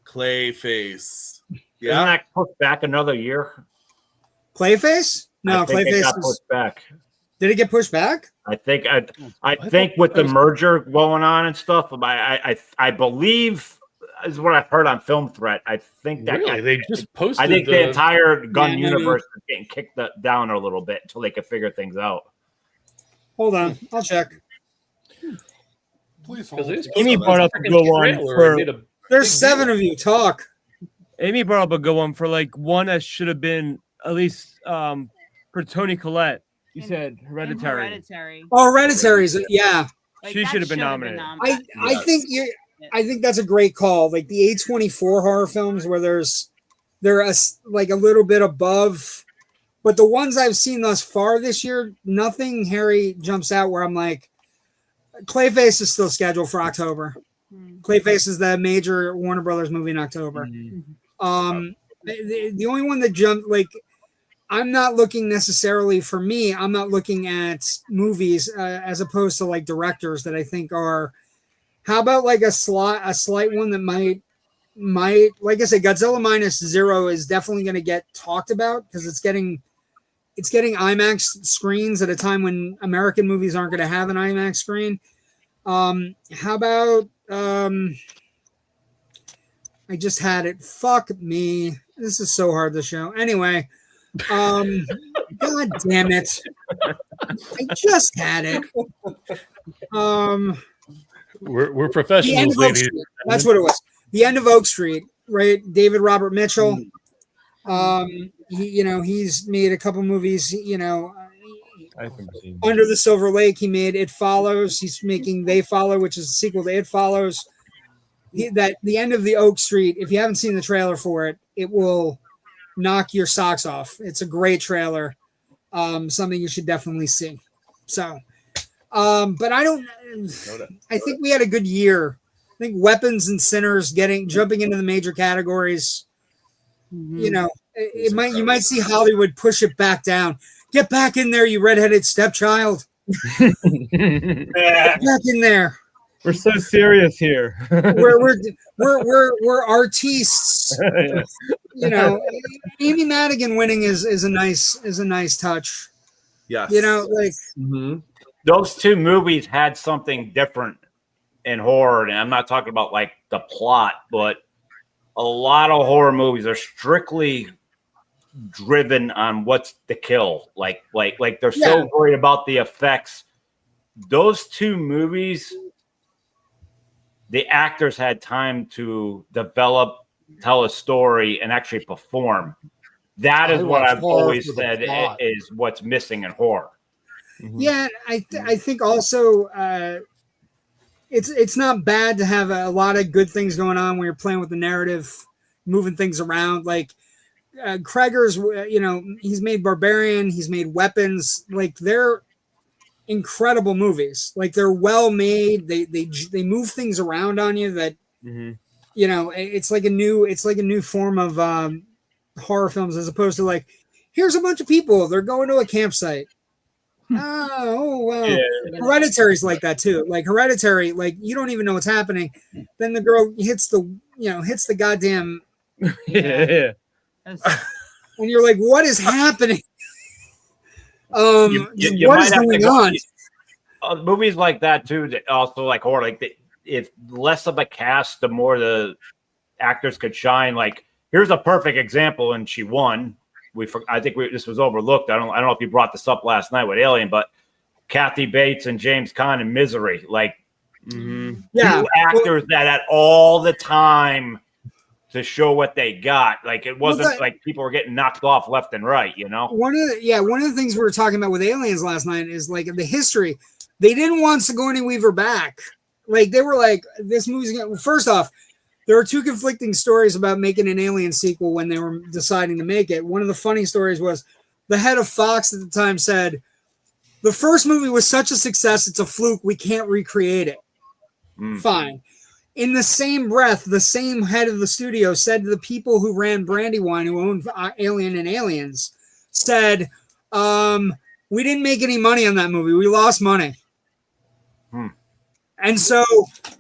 Clayface. Yeah. Isn't that pushed back another year? Clayface? No, Clayface got pushed back. Did it get pushed back? I think with the merger going on and stuff, I believe is what I've heard on Film Threat. I think that they just posted. I think the entire gun universe is getting kicked down a little bit until they can figure things out. Hold on, I'll check. Please hold. Amy brought up a good one. There's 7 of you. Talk. Amy brought up a good one for like one that should have been at least for Toni Collette. You said Hereditary. Oh, Hereditary. Yeah. Like, she should have been nominated. I think that's a great call. Like the A24 horror films where they're like a little bit above, but the ones I've seen thus far this year, nothing Harry jumps out where I'm like, Clayface is still scheduled for October. Clayface is the major Warner Brothers movie in October. The only one that jumped, like, I'm not looking necessarily for me. I'm not looking at movies as opposed to like directors that I think are. How about like a slight one that might, like I said, Godzilla Minus Zero is definitely going to get talked about because it's getting IMAX screens at a time when American movies aren't going to have an IMAX screen. How about I just had it. Fuck me. This is so hard to show. Anyway, God damn it. I just had it. We're professionals, ladies. That's what it was. The End of Oak Street, right? David Robert Mitchell. He's made a couple movies, Under the Silver Lake, he made It Follows. He's making They Follow, which is a sequel to It Follows. The End of the Oak Street, if you haven't seen the trailer for it, it will knock your socks off. It's a great trailer. Something you should definitely see. So, but I think we had a good year. I think Weapons and Sinners jumping into the major categories. You might see Hollywood push it back down. Get back in there, you redheaded stepchild. Get back in there. We're so serious here. we're artists. Amy Madigan winning is a nice touch. Yes. Those two movies had something different in horror, and I'm not talking about like the plot, but a lot of horror movies are strictly driven on what's the kill. Like they're so worried about the effects. Those two movies the actors had time to develop, tell a story, and actually perform. That is what I've always said is what's missing in horror. Yeah, I think also it's not bad to have a lot of good things going on when you're playing with the narrative, moving things around. Like Kreger's, he's made Barbarian, he's made Weapons. Like they're incredible movies. Like they're well made. They move things around on you that it's like a new form of horror films, as opposed to like, here's a bunch of people, they're going to a campsite. Oh well, yeah. Hereditary's like that too. Like Hereditary, like you don't even know what's happening. Then the girl hits the goddamn and you're like, what is happening? What is going on? Movies like that too. That also like horror, like if less of a cast, the more the actors could shine. Like here's a perfect example, and she won. I think this was overlooked. I don't know if you brought this up last night with Alien, but Kathy Bates and James Caan in Misery, like two actors that had all the time to show what they got. Like it wasn't like people were getting knocked off left and right, One of the things we were talking about with Aliens last night is like the history. They didn't want Sigourney Weaver back. Like they were like, this movie's first off, there were two conflicting stories about making an Alien sequel when they were deciding to make it. One of the funny stories was the head of Fox at the time said, the first movie was such a success, it's a fluke, we can't recreate it. Fine. In the same breath, the same head of the studio said to the people who ran Brandywine, who owned Alien and Aliens, said, we didn't make any money on that movie. We lost money. And so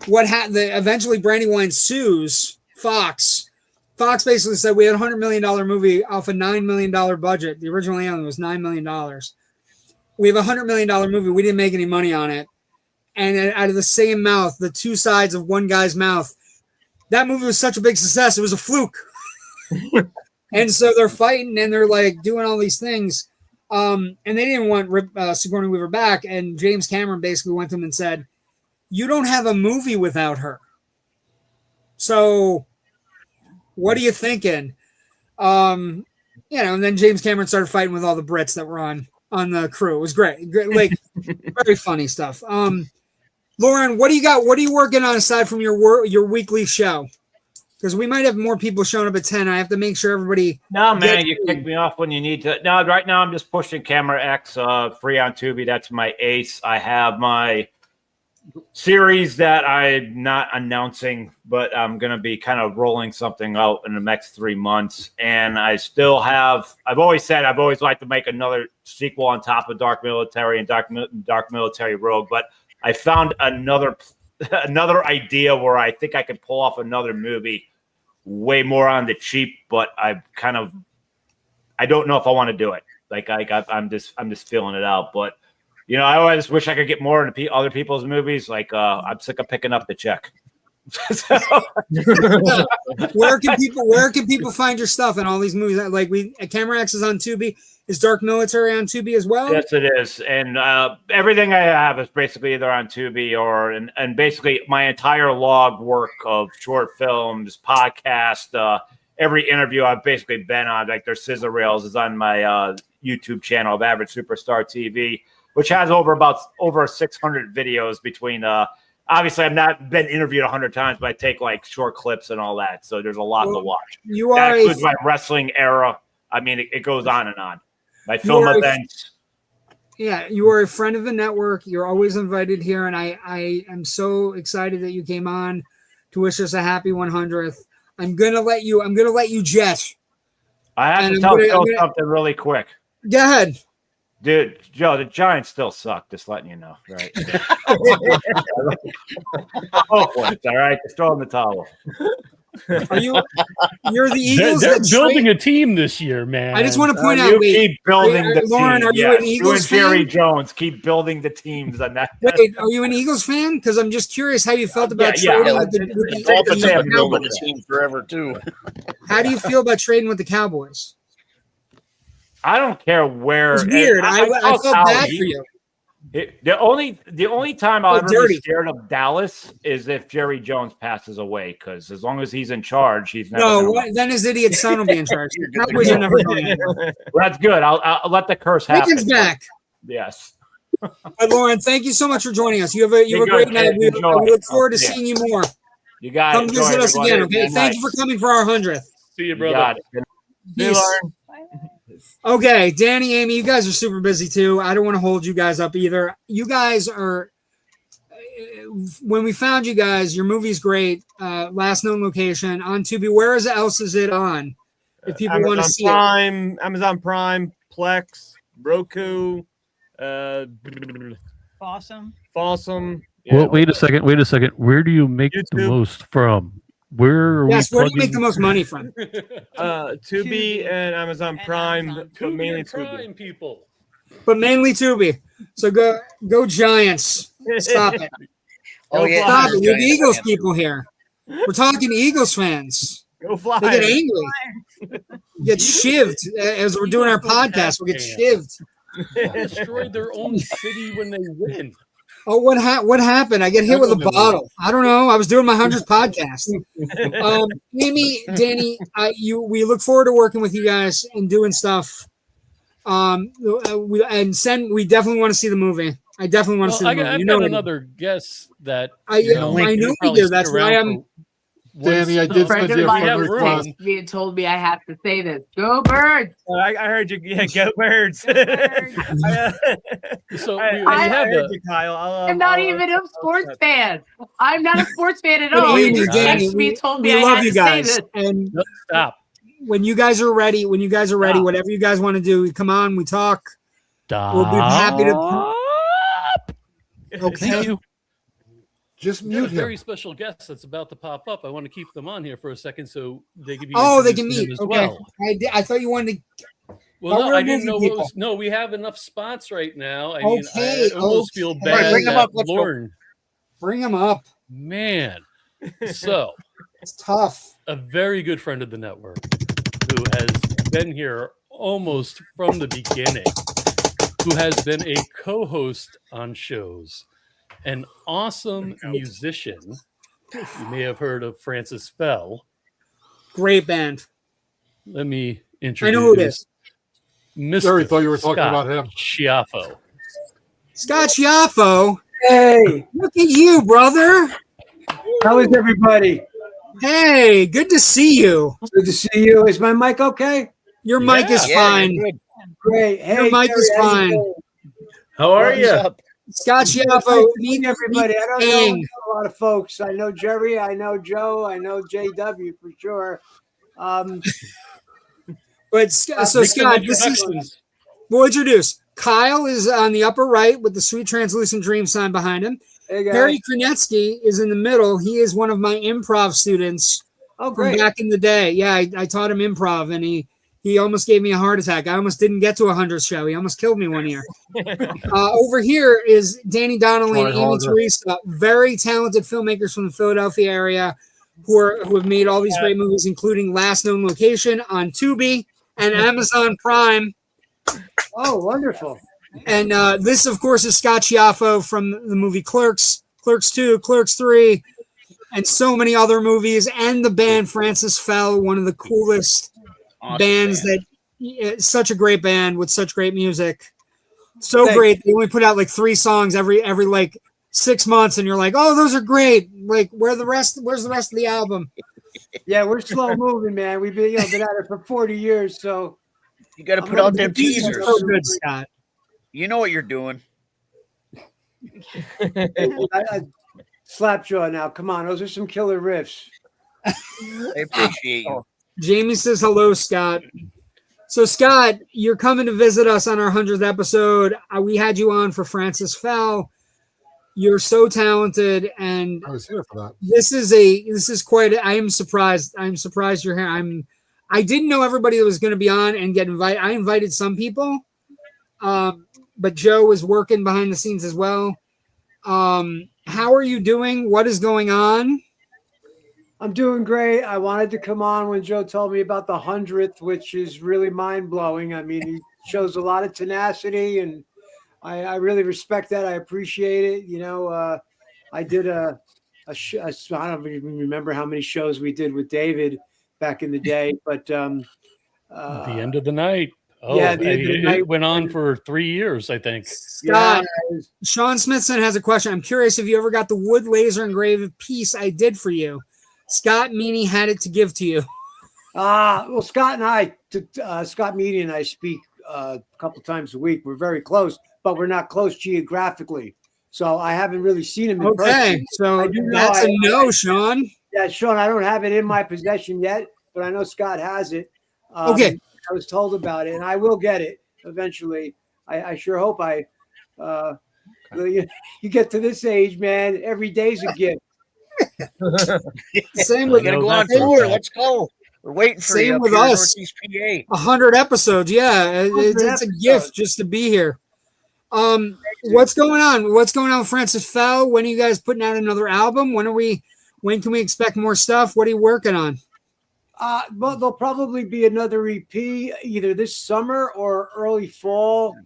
what happened? Eventually Brandywine sues Fox. Fox basically said, we had a $100 million movie off a $9 million budget. The original Alien was $9 million. We have a $100 million movie. We didn't make any money on it. And out of the same mouth, the two sides of one guy's mouth, that movie was such a big success. It was a fluke. And so they're fighting and they're like doing all these things. And they didn't want Sigourney Weaver back. And James Cameron basically went to him and said, you don't have a movie without her. So what are you thinking? And then James Cameron started fighting with all the Brits that were on the crew. It was great. Like very funny stuff. Lauren, what do you got? What are you working on aside from your weekly show? Because we might have more people showing up at 10. I have to make sure everybody. No, man, you kick me off when you need to. No, right now I'm just pushing Camera X free on Tubi. That's my ace. I have my series that I'm not announcing, but I'm going to be kind of rolling something out in the next 3 months. And I still have, I've always liked to make another sequel on top of Dark Military and Dark Military Rogue, but I found another idea wwhere I think I could pull off another movie way more on the cheap, but I don't know if I want to do it. Like I'm just feeling it out, but I always wish I could get more into other people's movies. Like I'm sick of picking up the check. Where can people find your stuff in all these movies? Like Camera X is on Tubi. Is Dark Military on Tubi as well? Yes, it is. And everything I have is basically either on Tubi or and basically my entire log work of short films, podcast, every interview I've basically been on, like their scissor rails, is on my YouTube channel of Average Superstar TV, which has over 600 videos between. Obviously, I've not been interviewed 100 times, but I take like short clips and all that. So there's a lot to watch. That includes my wrestling era. I mean, it goes on and on. My film events. Yeah, you are a friend of the network. You're always invited here, and I am so excited that you came on to wish us a happy 100th. I'm gonna let you jet. I have to tell Joe something really quick. Go ahead. Dude, Joe, the Giants still suck, just letting you know, right? All right, just throw in the towel. You're the Eagles. They're building a team this year, man. I just want to point out, keep building the Lauren, team. Are you an Eagles fan? Jerry Jones, keep building the teams on that. Wait, are you an Eagles fan? Because I'm just curious how you felt about trading with the Cowboys. Team forever too. How do you feel about trading with the Cowboys? I don't care where. It's weird. I felt bad for you. The only time I'll ever dirty. be scared of Dallas is if Jerry Jones passes away, because as long as he's in charge, he's never. Then his idiot son will be in charge. Cowboys are never going anywhere. Well, that's good. I'll let the curse happen. Lincoln's back. Yes. But Lauren, thank you so much for joining us. You have a great night. We look forward to seeing you more. You got Come visit us again. Okay. Thank you for coming for our 100th. See you, brother. Peace. Okay, Danny, Amy, you guys are super busy too. I don't want to hold you guys up either. You guys are. When we found you guys, your movie's great. Last known location on Tubi. Where else is it on? If people want to see Prime, Amazon Prime, Plex, Roku, Awesome. Yeah, Well, wait a second. Where do you make the most from? Where do you make the most money from? Tubi and Amazon Prime. Tubi mainly and Prime Tubi. people. But mainly Tubi. So go Giants. Stop it. Stop it. We're the Eagles people here. We're talking Eagles fans. Go Fly. They get angry. Get shivved as we're doing our podcast. We'll get shivved. They destroyed their own city when they win. Oh, what happened? I get hit with a bottle. I don't know. I was doing my 100th podcast. Amy, Danny, we look forward to working with you guys and doing stuff. We definitely want to see the movie. I definitely want to see the movie. I've got another guess that I know we do. That's why I'm. Danny, I did send you a friend request. Me and told me I have to say this. Go Birds! I heard you. Yeah, go Birds. So I heard you, Kyle. I'm not even a sports fan. I'm not a sports fan at all. You just texted me and told me I had to say this. And stop. When you guys are ready, whatever you guys want to do, come on, we talk. We'll be happy to. Okay. Thank you. Just mute him. Very special guest that's about to pop up. I want to keep them on here for a second so they can be. They can meet. As okay. well. I thought you wanted to. Well, no, I didn't know what was. No, we have enough spots right now. I mean, I almost feel bad. Bring them up. Lauren. Bring them up. Man. So. It's tough. A very good friend of the network who has been here almost from the beginning, who has been a co-host on shows, an awesome musician. You may have heard of Francis Fell. Great band. Let me introduce. I know who it is. Mr. Sorry, thought you were talking about him. Schiaffo. Scott Schiaffo. Hey, look at you, brother. How is everybody? Hey, good to see you. Good to see you. Is my mic okay? Your mic is fine. Great. Hey, your mic is fine. How are you? Scott Schiaffo. Meet everybody. I don't know a lot of folks. I know Jerry. I know Joe. I know JW for sure. But so Scott, we'll introduce. Kyle is on the upper right with the Sweet Translucent Dream sign behind him. Hey, Harry Kronetsky is in the middle. He is one of my improv students from back in the day. Yeah, I taught him improv, and he almost gave me a heart attack. I almost didn't get to a 100th show. He almost killed me one year. Over here is Danny Donnelly and Amy Teresa, very talented filmmakers from the Philadelphia area who have made all these great movies, including Last Known Location on Tubi and Amazon Prime. Oh, wonderful. And this, of course, is Scott Schiaffo from the movie Clerks, Clerks 2, Clerks 3, and so many other movies, and the band Francis Fell, one of the coolest bands such a great band with such great music. So great. They only put out like 3 songs every like 6 months, and you're like, oh, those are great. Like, where's the rest of the album? Yeah, we're slow moving, man. We've been at it for 40 years, so you got to put out them teasers. So good, Scott. You know what you're doing. Slapjaw now. Come on. Those are some killer riffs. I appreciate you. Jamie says hello, Scott. So, Scott, you're coming to visit us on our 100th episode. We had you on for Francis Fell. You're so talented, and I was here for that. This is quite. I am surprised. I'm surprised you're here. I didn't know everybody that was going to be on and get invited. I invited some people. But Joe was working behind the scenes as well. How are you doing? What is going on? I'm doing great. I wanted to come on when Joe told me about the 100th, which is really mind-blowing. I mean, he shows a lot of tenacity, and I really respect that. I appreciate it. You know, I did I don't even remember how many shows we did with David back in the day, but the end of the night. Oh, yeah, the end of the night. It went on for 3 years, I think. Scott, Sean Smithson has a question. I'm curious if you ever got the wood laser engraved piece I did for you. Scott Meany had it to give to you. Well, Scott and I, Scott Meany and I speak a couple times a week. We're very close, but we're not close geographically. So I haven't really seen him in person. So that's a no, Sean. Yeah, Sean, I don't have it in my possession yet, but I know Scott has it. Okay. I was told about it, and I will get it eventually. I sure hope you get to this age, man. Every day's a gift. Same with go on tour. Let's go. We're waiting for you. Same with us. 100 episodes. Yeah, it's a gift just to be here. What's going on? What's going on with Francis Fell? When are you guys putting out another album? When can we expect more stuff? What are you working on? Well, there'll probably be another EP either this summer or early fall.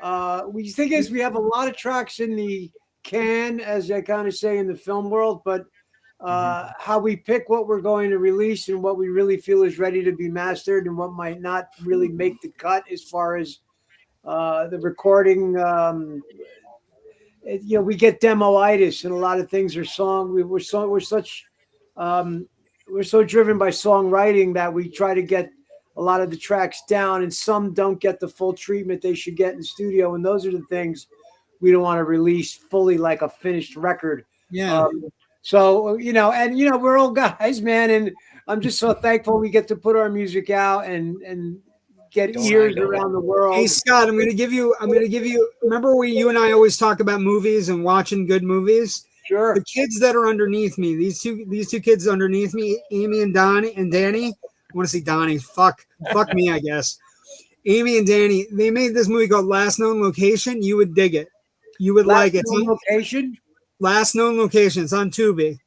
The thing is, we have a lot of tracks in the can, as I kind of say in the film world, but how we pick what we're going to release and what we really feel is ready to be mastered and what might not really make the cut as far as the recording. We get demo-itis, and a lot of things are song. We're so driven by songwriting that we try to get a lot of the tracks down, and some don't get the full treatment they should get in the studio. And those are the things we don't want to release fully like a finished record. Yeah. So, we're old guys, man. And I'm just so thankful we get to put our music out and get ears around the world. Hey, Scott, I'm going to give you, remember you and I always talk about movies and watching good movies? Sure. The kids that are underneath me, these two kids underneath me, Amy and Danny. I want to say Donnie. Fuck me, I guess. Amy and Danny, they made this movie called Last Known Location. You would dig it. You would like it. Last Known Location. It's on Tubi.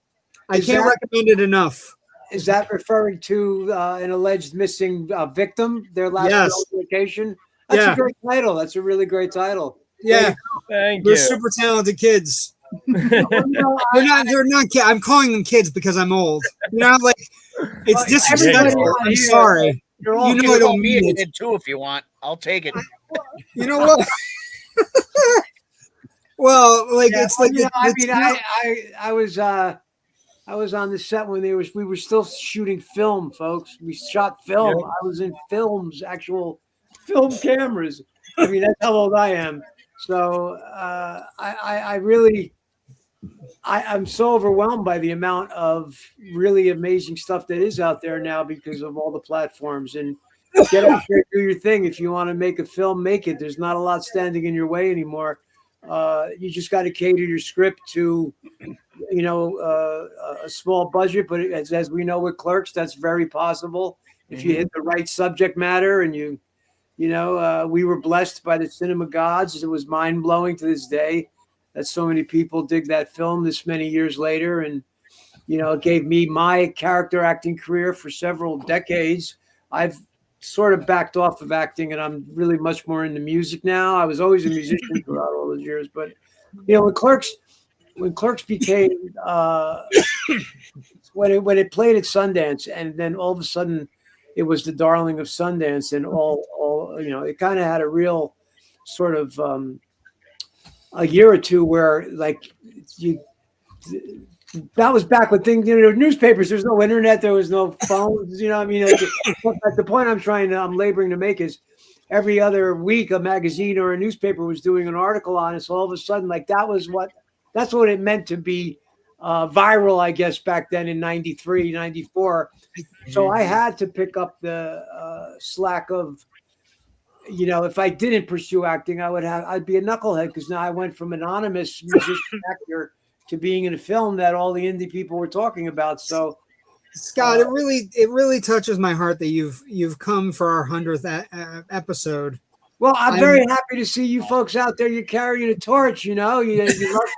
I can't recommend it enough. Is that referring to an alleged missing victim? Their last known location. That's a great title. That's a really great title. Yeah, thank They're you. super talented kids. They're not kids. I'm calling them kids because I'm old. It's disrespectful. I'm sorry. You're all I don't mean it too if you want. I'll take it. You know what? Well, it's like I was on the set when we were still shooting film, folks. We shot film. Yeah. I was in films, actual film cameras. I mean, that's how old I am. So I'm so overwhelmed by the amount of really amazing stuff that is out there now because of all the platforms. And get out there, do your thing. If you want to make a film, make it. There's not a lot standing in your way anymore. You just got to cater your script to, a small budget. But as we know with Clerks, that's very possible. If you hit the right subject matter and we were blessed by the cinema gods. It was mind blowing to this day that so many people dig that film this many years later. And, it gave me my character acting career for several decades. I've sort of backed off of acting and I'm really much more into music now. I was always a musician throughout all those years, but when Clerks became, when it played at Sundance and then all of a sudden it was the darling of Sundance and it kind of had a real sort of a year or two where that was back when things, newspapers, there's no internet, there was no phones, the point I'm laboring to make is every other week a magazine or a newspaper was doing an article on it. So all of a sudden, that's what it meant to be viral, I guess, back then in 93, 94. So I had to pick up the slack of, if I didn't pursue acting, I'd be a knucklehead because now I went from anonymous musician actor to being in a film that all the indie people were talking about. So, Scott, it really touches my heart that you've come for our 100th episode. Well, I'm very happy to see you folks out there. You're carrying a torch. You love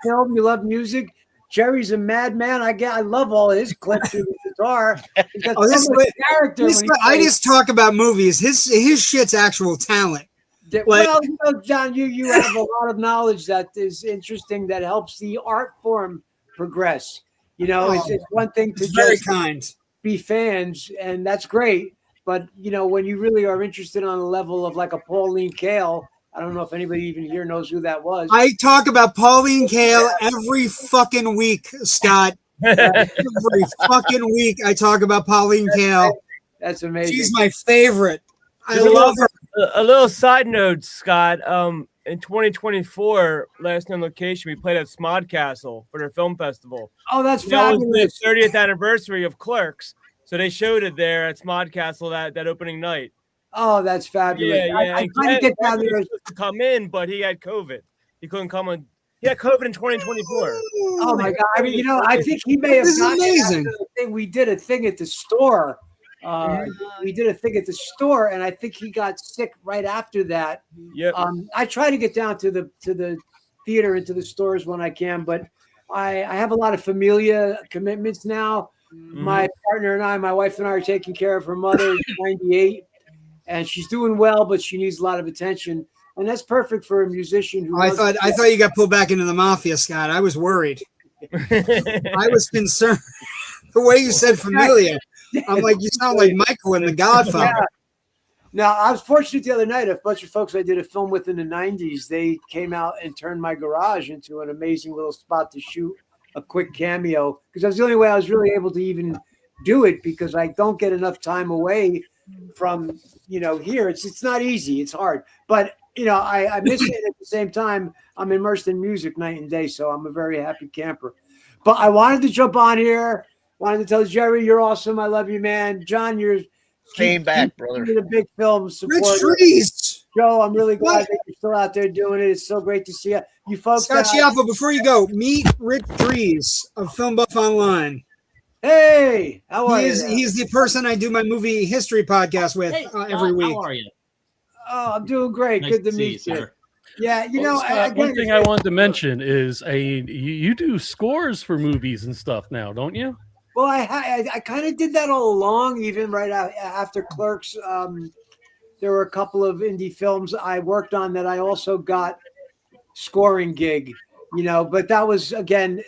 film, you love music. Jerry's a madman. I love all his clips with the guitar. I just talk about movies. His shit's actual talent. Well, John, you have a lot of knowledge that is interesting that helps the art form progress. It's one thing to just be fans, and that's great. But when you really are interested on the level of like a Pauline Kael, I don't know if anybody even here knows who that was. I talk about Pauline Kael every fucking week, Scott. Every fucking week, I talk about Pauline Kael. That's amazing. She's my favorite. I love her. A little side note, Scott. In 2024, last known location, we played at Smod Castle for their film festival. Oh, that's fabulous. fabulous. That was the 30th anniversary of Clerks. So they showed it there at Smod Castle that opening night. Oh, that's fabulous. Yeah. I trying to get down there. He was supposed to come in, but he had COVID. He couldn't come on. He had COVID in 2024. Oh my God! I mean, I think he may have. This is amazing. We did a thing at the store. We did a thing at the store, and I think he got sick right after that. Yep. I try to get down to the theater and to the stores when I can, but I have a lot of familia commitments now. My partner and my wife and I are taking care of her mother, who's 98, and she's doing well, but she needs a lot of attention. And that's perfect for a musician. Who I thought you got pulled back into the mafia, Scott. I was worried. I was concerned. The way you said familia, I'm like, you sound like Michael in The Godfather. Yeah. Now, I was fortunate the other night. A bunch of folks I did a film with in the 90s, they came out and turned my garage into an amazing little spot to shoot a quick cameo, because that was the only way I was really able to even do it, because I don't get enough time away from, here. It's not easy. It's hard. But, I miss it at the same time. I'm immersed in music night and day, so I'm a very happy camper. But I wanted to jump on here. Wanted to tell Jerry, you're awesome. I love you, man. John, came back, brother. You're the big film supporter. Rich Trees. Joe, I'm really glad that you're still out there doing it. It's so great to see you. You folks. Scott Chiaffa, before you go, meet Rich Trees of Film Buff Online. Hey, how are you? He's the person I do my movie history podcast with every week. How are you? Oh, I'm doing great. Nice Good to see meet you. sir. Yeah, Scott, one thing I wanted to mention is you do scores for movies and stuff now, don't you? Well, I kind of did that all along, even right after Clerks. There were a couple of indie films I worked on that I also got scoring gig, but that was, again,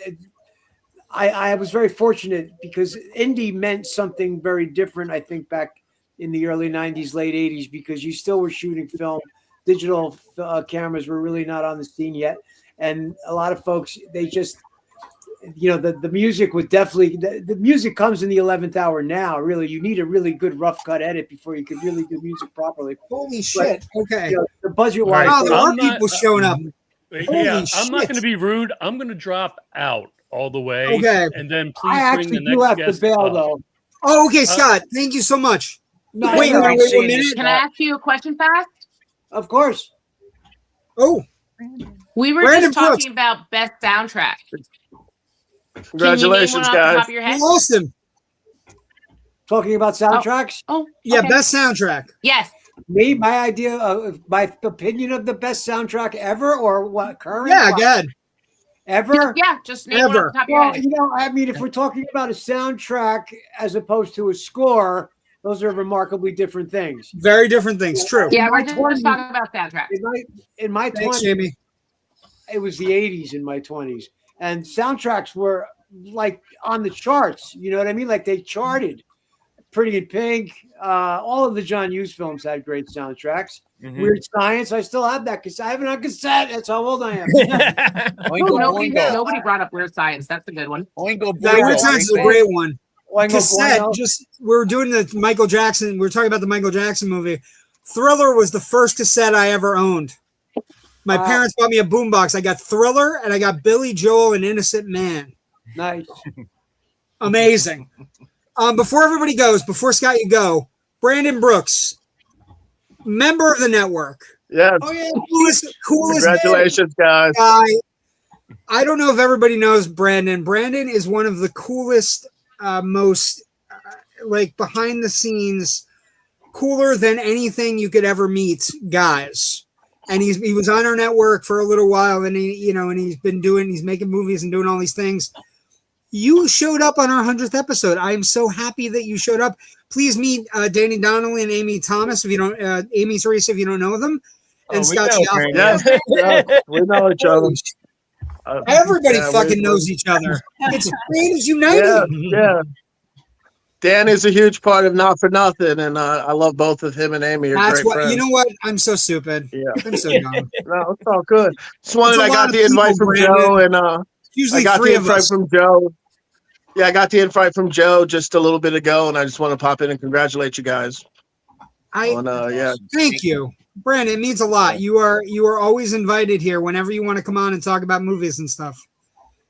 I was very fortunate because indie meant something very different, I think, back in the early 90s, late 80s, because you still were shooting film. Digital cameras were really not on the scene yet. And a lot of folks, they just, the music would definitely, the music comes in the 11th hour now, really. You need a really good rough cut edit before you could really do music properly. Holy shit. Okay. The budget wise. Wow, there are people showing up. Yeah, I'm not going to be rude. I'm going to drop out all the way. Okay. And then please bring the next guest bail, up. though. Oh, okay, Scott. Thank you so much. No, wait a minute. Can I ask you a question fast? Of course. Oh. We were Brandon just talking Brooks. about best soundtrack. Congratulations, guys. Awesome. Talking about soundtracks? Oh, yeah, okay. best soundtrack. Yes. Me, my idea of my opinion of the best soundtrack ever, or what current? Yeah, good. Ever? Yeah, just name one off the top of your Well, head. I mean, if we're talking about a soundtrack as opposed to a score, those are remarkably different things. Very different things. True. Yeah, we're just talking about soundtrack. In my Thanks, 20s, Jamie. it was the 80s in my 20s. And soundtracks were like on the charts. You know what I mean? Like they charted. Pretty in Pink. All of the John Hughes films had great soundtracks. Weird Science. I still have that because I have it on cassette. That's how old I am. Nobody brought up Weird Science. That's a good one. Weird Science is a great one. Cassette. Just we're doing the Michael Jackson. We're talking about the Michael Jackson movie. Thriller was the first cassette I ever owned. My parents bought me a boombox. I got Thriller and I got Billy Joel and Innocent Man. Nice. Amazing. Before everybody goes, before Scott, you go, Brandon Brooks, member of the network. Yes. Oh, yeah. Coolest Congratulations, guys. guy. I don't know if everybody knows Brandon. Brandon is one of the coolest, most like behind the scenes, cooler than anything you could ever meet guys. And he was on our network for a little while, and he's making movies and doing all these things. You showed up on our 100th episode. I am so happy that you showed up. Please meet Danny Donnelly and Amy Thomas Amy Teresa, if you don't know them. and Scott Schiaffel. Yes, we know each other. Everybody fucking knows each other. It's Creatives United. Yeah. Danny's a huge part of Not for Nothing, and I love both of him and Amy. That's great what friends. You know. What I'm so stupid. Yeah, I'm so dumb. No, it's all good. Just wanted. I got the invite from Joe, and usually I got three the of invite us. from Joe. Yeah, I got the invite from Joe just a little bit ago, and I just want to pop in and congratulate you guys. Thank you, Brandon. It means a lot. You are always invited here whenever you want to come on and talk about movies and stuff.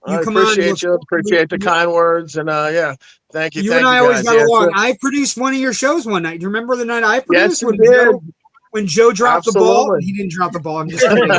I appreciate you. Appreciate the kind words, and thank you. You thank and I you always guys. got Yeah, along. sure. I produced one of your shows one night. Do you remember the night I produced? Yes, you did. When Joe dropped the ball, Absolutely. he didn't drop the ball. I'm just kidding.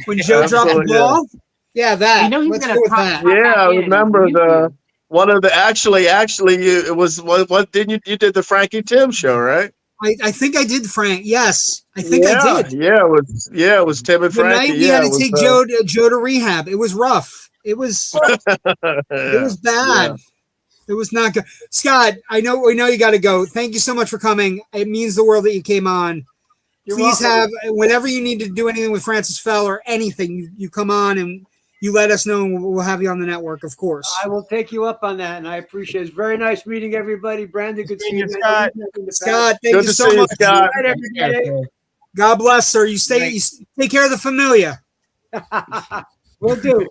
When Joe dropped the ball, yeah, that. You know he's Let's gonna go with pop that. Yeah, I in. remember one of the actually it was what didn't you did the Frankie Tim show, right? I think I did, Frank. Yes, I think I did. Yeah, it was Tim and The Frankie. night we had to take Joe to rehab. It was rough. It was it was bad. Yeah. It was not good. Scott, we know you got to go. Thank you so much for coming. It means the world that you came on. You're Please welcome. have whenever you need to do anything with Francis Fell or anything, you come on and you let us know, and we'll have you on the network, of course. I will take you up on that, and I appreciate it. It's very nice meeting everybody. Brandon, good seeing you. Scott. Scott, thank Good you to so see you, much. Scott. Good night, everybody. God bless, sir. You take care of the familia. Will do.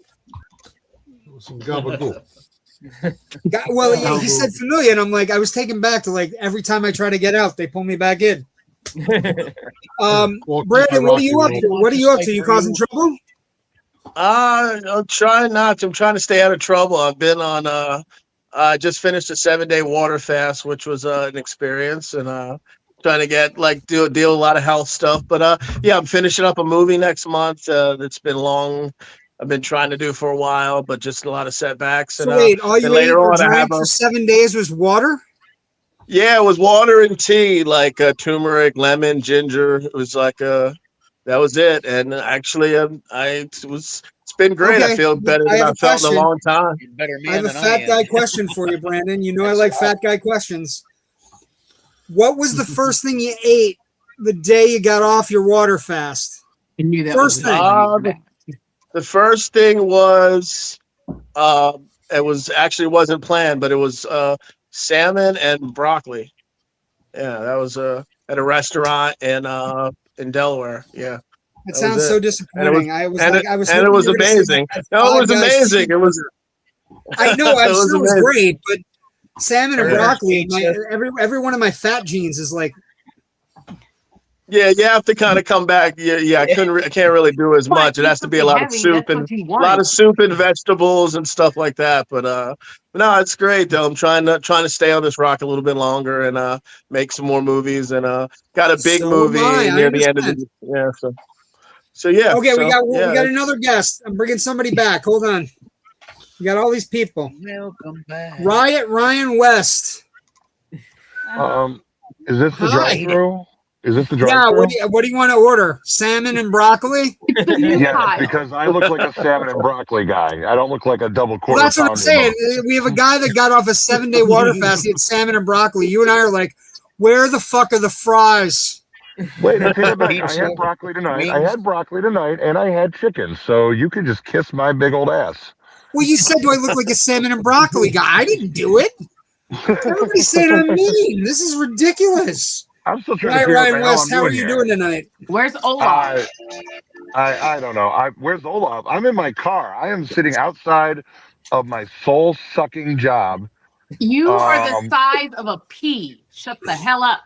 Some gabagool. Well, yeah, he said familia, and I'm like, I was taken back to like every time I try to get out, they pull me back in. Brandon, what are you up to? What are you up to? You causing trouble? I'm trying not to. I'm trying to stay out of trouble. I've been on. I just finished a 7-day water fast, which was an experience, and trying to get deal with a lot of health stuff. But yeah, I'm finishing up a movie next month. That's been long. I've been trying to do for a while, but just a lot of setbacks. So And wait, all you ate or I drank have for 7 days was water? Yeah, it was water and tea, like turmeric, lemon, ginger. It was like that was it. And actually, it's been great. Okay. I feel better I than have I a felt in a question. long time. Better I have a man than fat am. guy question for you, Brandon. You know I like fat guy questions. What was the first thing you ate the day you got off your water fast? I knew that First was thing. The first thing was it was actually wasn't planned, but it was salmon and broccoli. Yeah, that was at a restaurant in Delaware. Yeah. It sounds so disappointing. I was and it was amazing. No, it was amazing. It was. I know. I'm sure it was amazing. great, but salmon and Yeah. broccoli. Every one of my fat genes is like. Yeah, you have to kind of come back. Yeah, I can't really do as much. It has to be a lot of soup and vegetables and stuff like that. But no, it's great though. I'm trying to stay on this rock a little bit longer and make some more movies and got a big movie near the end of the So yeah. Okay, we got yeah. another guest. I'm bringing somebody back. Hold on. We got all these people. Welcome back. Ryan West. Is this the Hi. drive-through? Is this the Yeah. drive-through? What do you want to order? Salmon and broccoli? Yes, because I look like a salmon and broccoli guy. I don't look like a double quarter. Well, that's what I'm pounder. saying. We have a guy that got off a 7-day water fast. He had salmon and broccoli. You and I are like, where the fuck are the fries? Wait, I take it back. I had broccoli tonight. And I had chicken. So you can just kiss my big old ass. Well, you said, do I look like a salmon and broccoli guy? I didn't do it. Everybody's saying I'm mean. This is ridiculous. I'm still trying All to right, figure out Ryan what the hell West, I'm how are doing you here. doing tonight? Where's Olaf? I don't know. Where's Olaf? I'm in my car. I am sitting outside of my soul-sucking job. You are the size of a pea. Shut the hell up.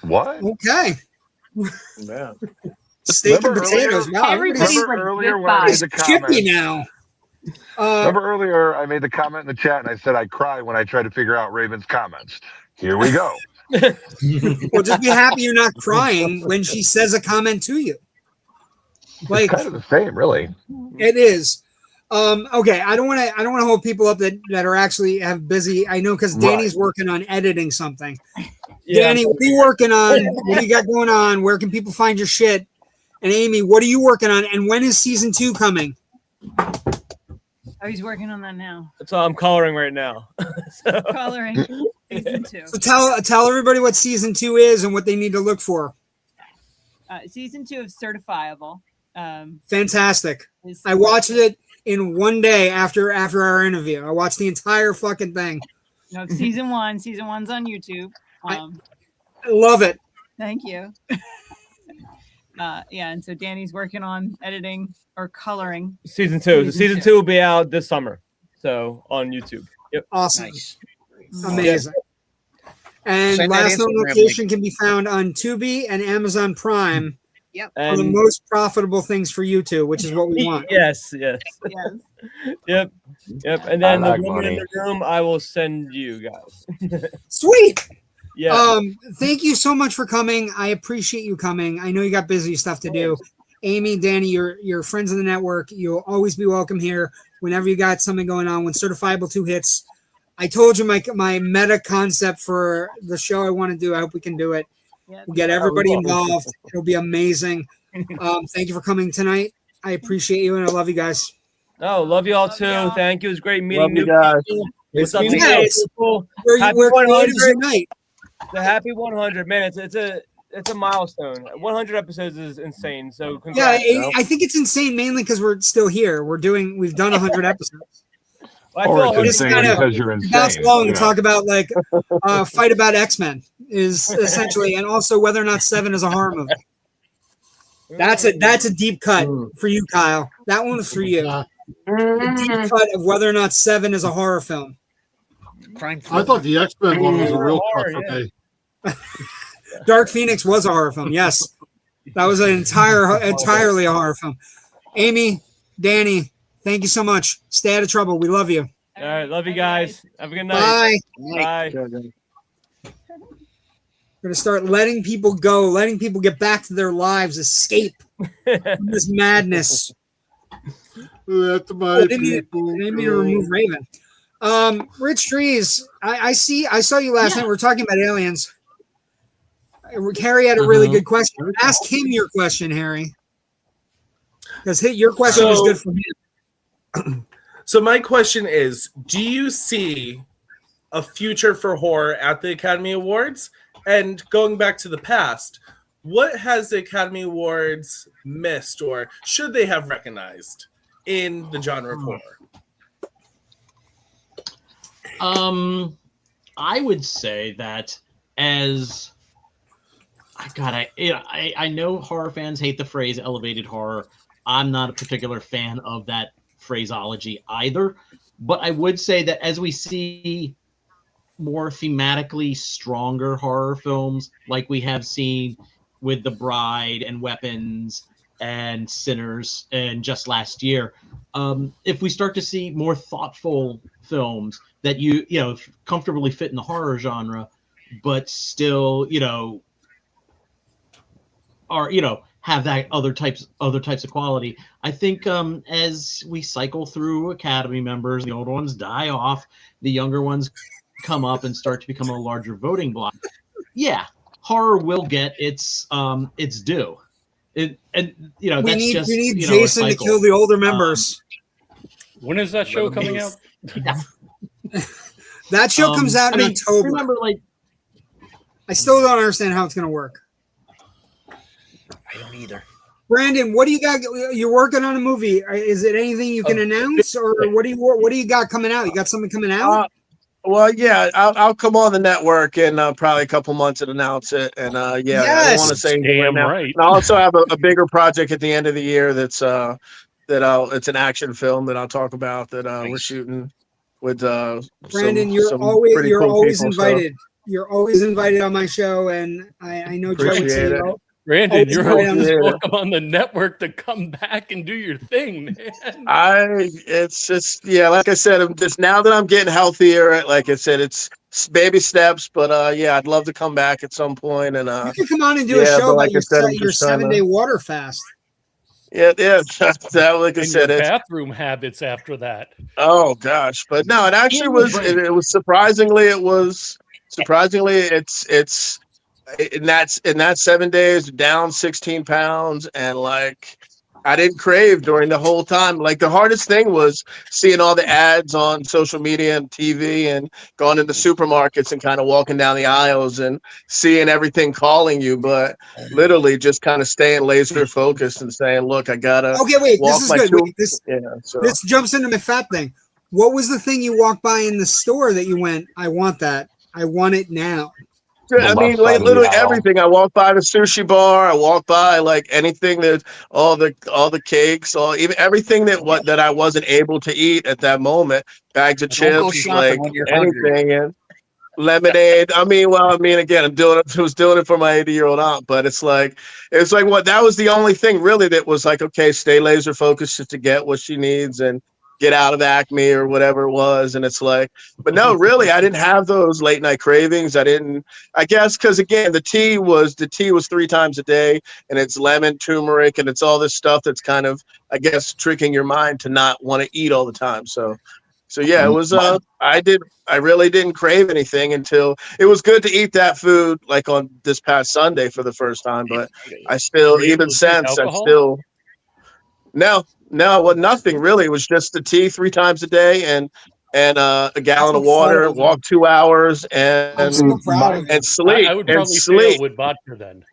What? Okay. Yeah. Steak and potatoes. Wow, everybody's earlier when I made the chippy comment. now. Remember earlier I made the comment in the chat and I said I cry when I try to figure out Raven's comments. Here we go. Well, just be happy you're not crying when she says a comment to you. Like It's kind of the same, really. it is. Okay, I don't want to hold people up that are actually have busy. I know because Danny's working on editing something. Yeah. Danny, what are you working on? What do you got going on? Where can people find your shit? And Amy, what are you working on? And when is season 2 coming? Oh, he's working on that now. That's all I'm coloring right now. Coloring season 2. So tell everybody what season 2 is and what they need to look for. Season 2 of Certifiable. Fantastic. I watched it in one day after our interview. I watched the entire fucking thing. No, season 1. Season 1's on YouTube. I love it. Thank you. Yeah, and so Danny's working on editing or coloring. Season 2. Season 2 will be out this summer. So on YouTube. Yep. Awesome. Nice. Amazing. And Send that Last Known Instagram Location link. can be found on Tubi and Amazon Prime. Yep. For the most profitable things for you two, which is what we want. Yes. Yes. Yep. And then I like the woman in money. the room, I will send you guys. Sweet. Yeah. Thank you so much for coming. I appreciate you coming. I know you got busy stuff to do. Amy, Danny, you're friends of the network. You'll always be welcome here whenever you got something going on. When Certifiable 2 hits, I told you my meta concept for the show I want to do. I hope we can do it. We'll get everybody involved. It'll be amazing. Thank you for coming tonight. I appreciate you and I love you guys. Oh, love you all too. Thank you. It was great meeting Love you guys. people. What's up, Yes. people? We're Happy creatives 100. unite. The happy 100, man. It's a milestone. 100 episodes is insane. So Yeah, congrats. I think it's insane mainly because we're still here. We've done 100 episodes. I Or feel it's insane because you're That's insane. long you to know. talk about like fight about X-Men is essentially, and also whether or not Seven is a horror movie. That's a deep cut for you, Kyle. That one's for you. The deep cut of whether or not Seven is a horror film. Crime. I thought the X-Men one was a real cut Horror, for yeah. me. Dark Phoenix was a horror film. Yes, that was an entirely a horror film. Amy, Danny, thank you so much. Stay out of trouble. We love you. All right, love you guys. Have a good night. Bye. Bye. We're gonna start letting people go, letting people get back to their lives, escape from this madness. Let my I didn't mean to remove Raven. Rich Trees, I saw you last night. We were talking about aliens. Harry had a really good question. Ask him your question, Harry. Because your question was good for him. So my question is, do you see a future for horror at the Academy Awards? And going back to the past, what has the Academy Awards missed or should they have recognized in the genre of horror? I would say that as I know horror fans hate the phrase elevated horror. I'm not a particular fan of that phraseology either, but I would say that as we see more thematically stronger horror films like we have seen with The Bride and Weapons and Sinners and just last year, if we start to see more thoughtful films that you know comfortably fit in the horror genre but still are have that other types of quality, I think as we cycle through Academy members, the old ones die off, the younger ones come up and start to become a larger voting block. Yeah, horror will get its due. We need Jason to kill the older members. When is that show coming out? That show comes out in October. Remember, I still don't understand how it's going to work. I don't either. Brandon, what do you got? You're working on a movie. Is it anything you can announce, or what do you got coming out? You got something coming out? Well, yeah, I'll come on the network in probably a couple months and announce it. And I don't want to say anything right now. Right. And I also have a bigger project at the end of the year that's it's an action film that I'll talk about that we're shooting with Brandon. You're some always pretty cool always people, so invited. You're always invited on my show, and I know Joe would say Appreciate it. Brandon, you're always always Yeah. welcome on the network to come back and do your thing, man. It's just like I said, I'm just now that I'm getting healthier. Like I said, it's baby steps, but I'd love to come back at some point. And you can come on and do a show about your 7-day water fast. Yeah, that like I And said, your it's bathroom habits after that. oh gosh, but no, it actually was. It was surprisingly, it's in that 7 days down 16 pounds, and like I didn't crave during the whole time. Like the hardest thing was seeing all the ads on social media and TV and going into supermarkets and kind of walking down the aisles and seeing everything calling you, but literally just kind of staying laser focused and saying, look, I gotta wait, walk this is my good. Wait, this jumps into my fat thing. What was the thing you walked by in the store that you went, I want that. I want it now? I mean, like literally everything. I walk by the sushi bar. I walk by like anything that all the cakes, even everything that I wasn't able to eat at that moment. Bags of chips, like anything, and lemonade. I mean, again, I was doing it for my 80-year-old aunt, but it's like what that was the only thing really that was like, okay, stay laser focused just to get what she needs and get out of Acme or whatever it was. And it's like, but no, really, I didn't have those late night cravings. I guess, because again, the tea was 3 times a day, and it's lemon, turmeric, and it's all this stuff that's kind of, I guess, tricking your mind to not want to eat all the time. So yeah, it was, I really didn't crave anything until it was good to eat that food like on this past Sunday for the first time. But I still, even since, No, well, nothing really. It was just the tea 3 times a day and a gallon of water, walk 2 hours, and sleep. I would probably fail with vodka then.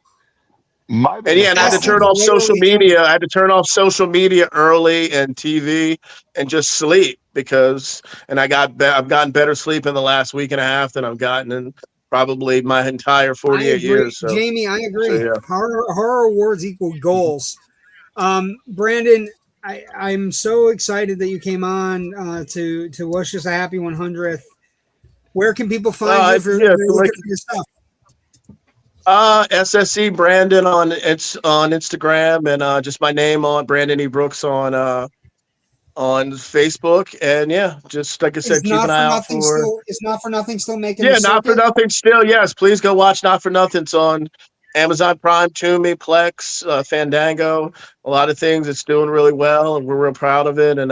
And I had to turn off social media. I had to turn off social media early and TV and just sleep I've gotten better sleep in the last week and a half than I've gotten in probably my entire 48 years. So, Jamie, I agree. So, yeah. Horror awards equal goals. Brandon, I'm so excited that you came on to wish us a happy 100th. Where can people find you for your stuff? SSE Brandon on Instagram, and just my name on Brandon E. Brooks on Facebook, and just like I said, keep an eye out for. It's Not for Nothing still making. Not for Nothing still. Yes, please go watch Not for Nothing. It's on Amazon Prime, Tubi, Plex, Fandango, a lot of things. It's doing really well, and we're real proud of it. And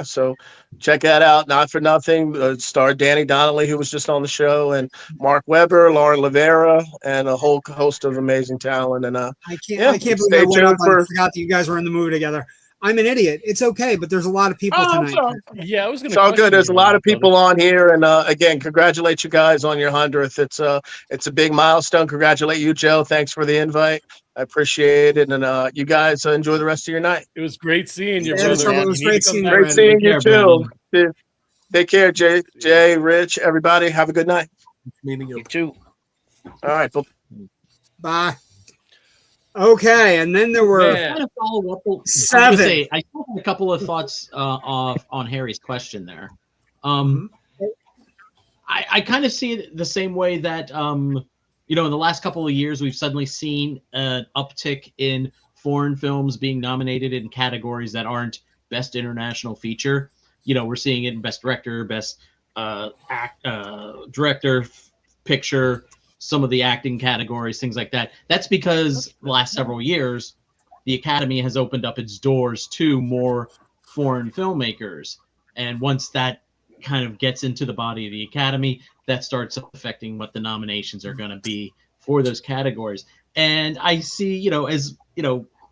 so check that out. Not for Nothing. Starred Danny Donnelly, who was just on the show, and Mark Webber, Lauren Rivera, and a whole host of amazing talent. And I can't believe I went up. I forgot that you guys were in the movie together. I'm an idiot. It's okay, but there's a lot of people tonight. Yeah, I was going to. It's all good. There's a lot of people on here, and again, congratulate you guys on your 100th. It's a big milestone. Congratulate you, Joe. Thanks for the invite. I appreciate it, and you guys enjoy the rest of your night. It was great seeing you, brother. It was great seeing you. Great seeing you too. Take care, Jay, Rich, everybody. Have a good night. Meeting you too. All right. Bye. Okay, and then there were to follow up, 7. I still have a couple of thoughts on Harry's question there. I kind of see it the same way that in the last couple of years we've suddenly seen an uptick in foreign films being nominated in categories that aren't Best International Feature. We're seeing it in Best Director, Best Director, Picture, some of the acting categories, things like that. That's because the last several years, the Academy has opened up its doors to more foreign filmmakers. And once that kind of gets into the body of the Academy, that starts affecting what the nominations are going to be for those categories. And I see, as,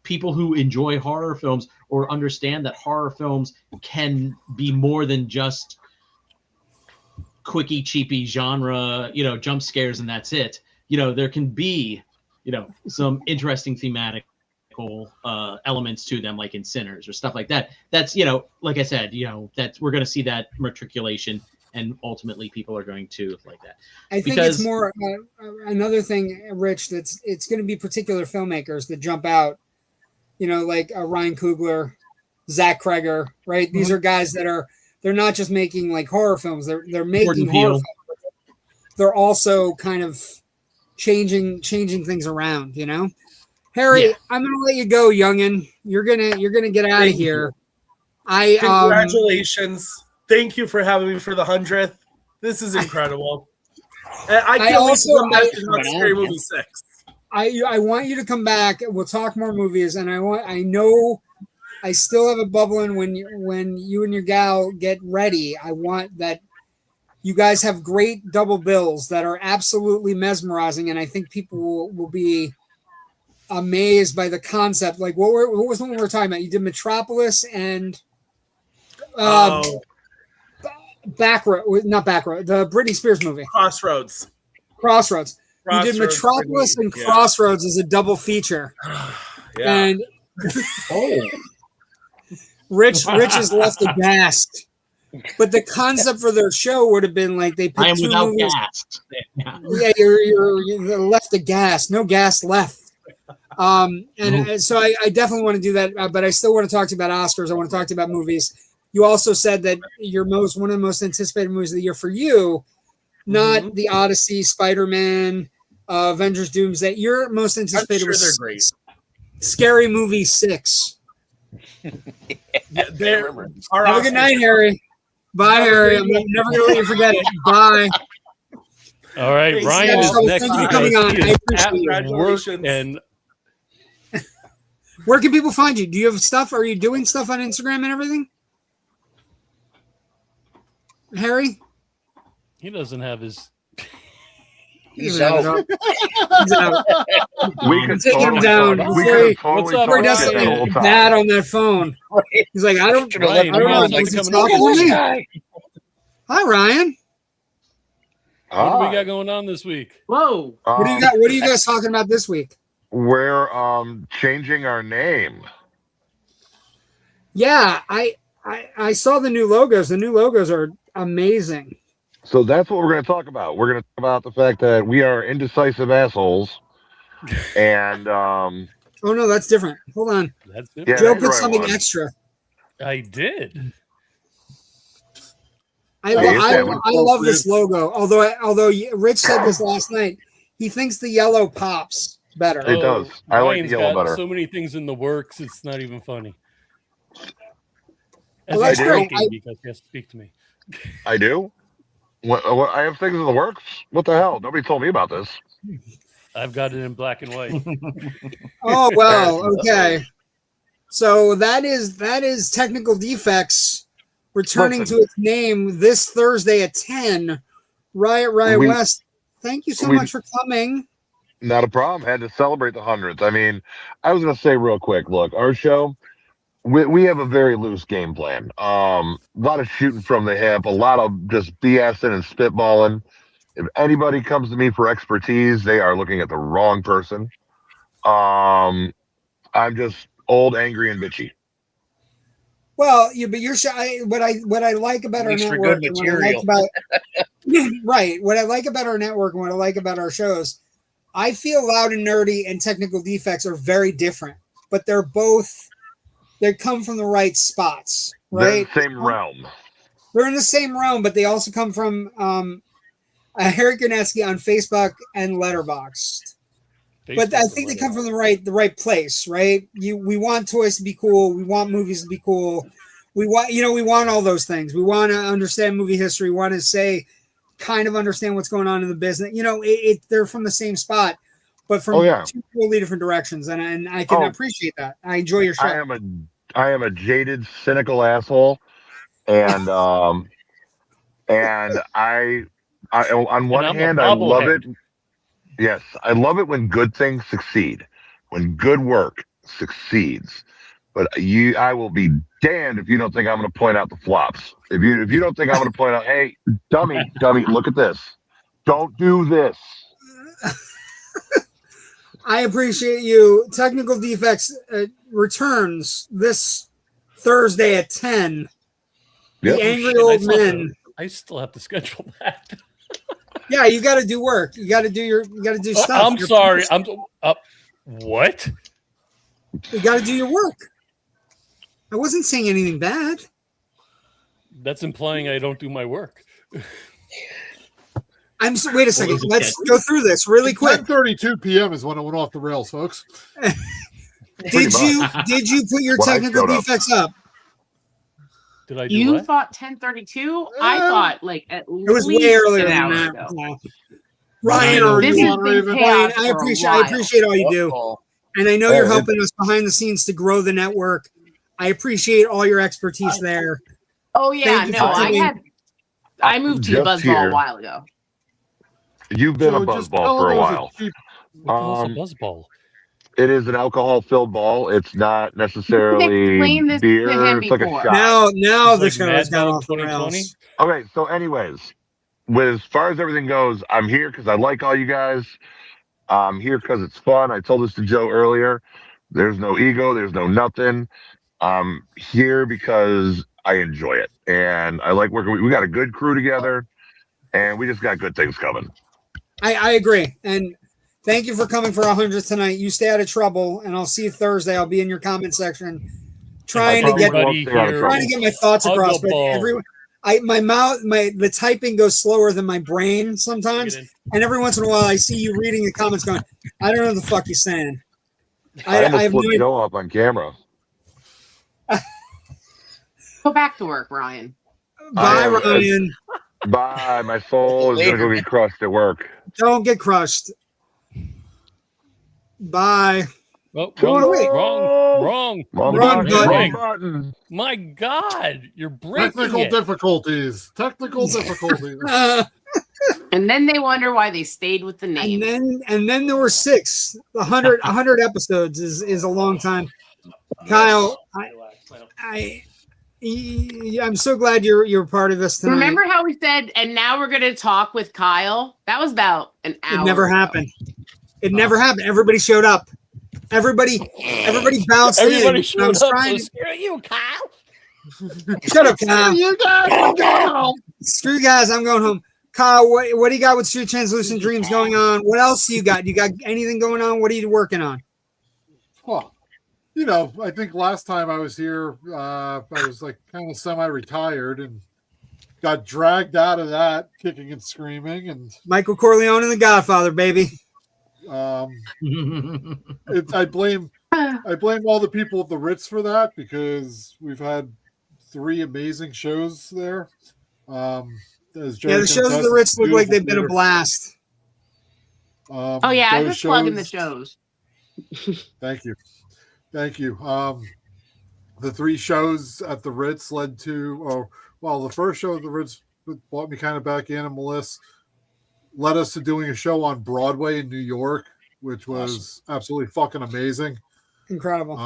people who enjoy horror films or understand that horror films can be more than just quickie, cheapy genre, jump scares, and that's it. There can be, some interesting thematic elements to them, like in Sinners or stuff like that. That's, like I said, that's we're going to see that matriculation, and ultimately people are going to like that. I think it's more another thing, Rich. It's going to be particular filmmakers that jump out. Like Ryan Coogler, Zach Kreger, right? These are guys that they're not just making like horror films. They're making horror films. They're also kind of changing things around, Harry, I'm gonna let you go, youngin. You're gonna get out of here. Congratulations. Thank you for having me for the 100th. This is incredible. I can't wait to come back to talk Scary Movie 6. I want you to come back. We'll talk more movies, and I know I still have a bubbling when you and your gal get ready. I want that you guys have great double bills that are absolutely mesmerizing, and I think people will be amazed by the concept. Like, what was the one we were talking about? You did Metropolis and not Backroad, the Britney Spears movie. Crossroads. You did Metropolis and Crossroads as a double feature. Yeah. And Rich is left aghast. But the concept for their show would have been like they picked I am two without movies. gas. Yeah, you're left aghast. No gas left. So I definitely want to do that, but I still want to talk to you about Oscars. I want to talk to you about movies. You also said that one of the most anticipated movies of the year for you, not the Odyssey, Spider-Man, Avengers, Doomsday. Your most anticipated was they're great. Scary Movie 6. Have a good night, Harry. Bye, Harry. I'm never going to let you forget it. Bye. All right, Thanks, Ryan is next Thank you for coming on. I appreciate it. work and where can people find you? Do you have stuff? Are you doing stuff on Instagram and everything? Harry? he doesn't have his. He's out. He's out. We could Take him totally down. talk- Before we could he- totally What's up, talk We're shit the definitely whole time. bad on that phone. He's like, I don't know. Ryan, Is he talking to me? Hi, Ryan. What do we got going on this week? Whoa. What do you got? What are you guys talking about this week? We're changing our name. Yeah, I saw the new logos. The new logos are amazing. So that's what we're going to talk about. We're going to talk about the fact that we are indecisive assholes. And oh no, that's different. Hold on. That's Yeah, Joe that's put right something one. extra. I did. I love this logo. Although Rich said this last night, he thinks the yellow pops better. It does. I like the Ryan's yellow got better. so many things in the works. It's not even funny. Well, that's great. Because he has to speak to me. I do? What, I have things in the works? What the hell? Nobody told me about this. I've got it in black and white. Oh well, okay. So that is Technical Defects returning to its name this Thursday at 10. Riot West. Thank you so much for coming. Not a problem. Had to celebrate the hundreds. I mean, I was going to say real quick, look, our show, we have a very loose game plan. A lot of shooting from the hip, a lot of just BSing and spitballing. If anybody comes to me for expertise, they are looking at the wrong person. I'm just old, angry, and bitchy. Well, but your show. What I like about our network, and what I like about right, what I like about our network, and what I like about our shows, I feel Loud and Nerdy and Technical Defects are very different, but they come from the right spots, right? They're in the same realm. They're in the same realm, but they also come from Harry Granetsky on Facebook and Letterboxd. But I think they come from the right place, right? We want toys to be cool. We want movies to be cool. We want all those things. We want to understand movie history. We want to kind of understand what's going on in the business. They're from the same spot, but from two totally different directions. And I can appreciate that. I enjoy your show. I am a jaded, cynical asshole, and I on one hand I love it. Yes, I love it when good things succeed, when good work succeeds. But I will be damned if you don't think I'm going to point out the flops. If you don't think I'm going to point out, hey, dummy, look at this. Don't do this. I appreciate you. Technical Defects returns this Thursday at 10. Yep. The Angry Old Men. I still have to schedule that. Yeah, you got to do work. You got to do stuff. I'm sorry. What? You got to do your work. I wasn't saying anything bad. That's implying I don't do my work. Wait a second. Let's go through this really quick. 10:32 p.m. is when it went off the rails, folks. Did you put your Technical Defects up? Did I do You what? thought 10:32? I thought like at least it was way earlier an than hour that. ago. No. Ryan, this has been chaos I appreciate all you do. And I know you're helping us behind the scenes to grow the network. I appreciate all your expertise there. Oh yeah, I moved to the Buzzball a while ago. You've been a Buzzball for a while. What the hell's a Buzzball? It is an alcohol-filled ball. It's not necessarily Explain this to beer. him It's like a before. shot. Now the like show Mad has gone Dog off the 2020? rails. Okay, so anyways, as far as everything goes, I'm here because I like all you guys. I'm here because it's fun. I told this to Joe earlier. There's no ego. There's no nothing. I'm here because I enjoy it. And I like working. We got a good crew together, and we just got good things coming. I agree. And thank you for coming for 100 tonight. You stay out of trouble, and I'll see you Thursday. I'll be in your comment section trying to get my thoughts across. But the typing goes slower than my brain sometimes. And every once in a while, I see you reading the comments going, I don't know what the fuck you're saying. I almost flipped Joe up on camera. Go back to work, Ryan. Bye, Ryan. Bye. My soul is going to go get crushed at work. Don't get crushed. Bye. Oh, wrong button. My God, you're breaking Technical it. difficulties. And then they wonder why they stayed with the name. And then there were 6. 100 episodes is a long time. Kyle, I'm so glad you're part of this tonight. Remember how we said, and now we're going to talk with Kyle? That was about an hour. It never happened. It never happened. Everybody showed up. Everybody bounced Everybody in. showed up. So screw you, Kyle. Shut up, Kyle. You guys, I'm going home. Screw you guys, I'm going home. Kyle, what do you got with Street Translucent Dreams going on? What else do you got? You got anything going on? What are you working on? Well, I think last time I was here, I was like kind of semi-retired and got dragged out of that, kicking and screaming. And Michael Corleone and The Godfather, baby. I blame all the people at the Ritz for that because we've had 3 amazing shows there. The shows at the Ritz look like they've been a blast. I was plugging the shows. Thank you. The 3 shows at the Ritz led to, the first show at the Ritz brought me kind of back in, and Melissa led us to doing a show on Broadway in New York, which was absolutely fucking amazing. Incredible.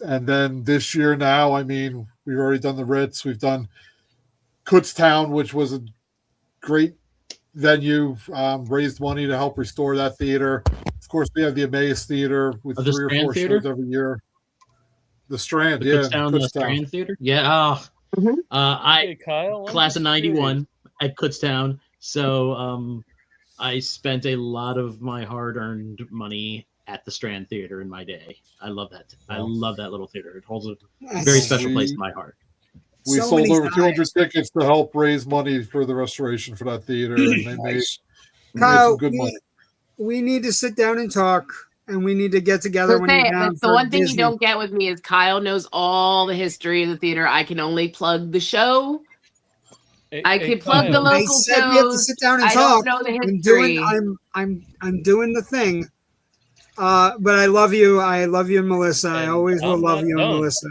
And then this year now, we've already done the Ritz. We've done Kutztown, which was a great venue, raised money to help restore that theater. Of course, we have the Emmaus Theater with 3 or 4 shows every year. The Strand, Kutztown, the Strand Theater? Yeah. Kyle, class of 91 at Kutztown. So I spent a lot of my hard-earned money at the Strand Theater in my day. I love that. I love that little theater. It holds a very special place in my heart. We sold over 200 tickets to help raise money for the restoration for that theater. And they made Kyle, some good money. We need to sit down and talk, and we need to get together when you're down. The one thing you don't get with me is Kyle knows all the history of the theater. I can only plug the show. I could plug the local shows. We have to sit down and talk. Don't know the history. I'm doing the thing. But I love you. I love you, Melissa. I always will love you, Melissa.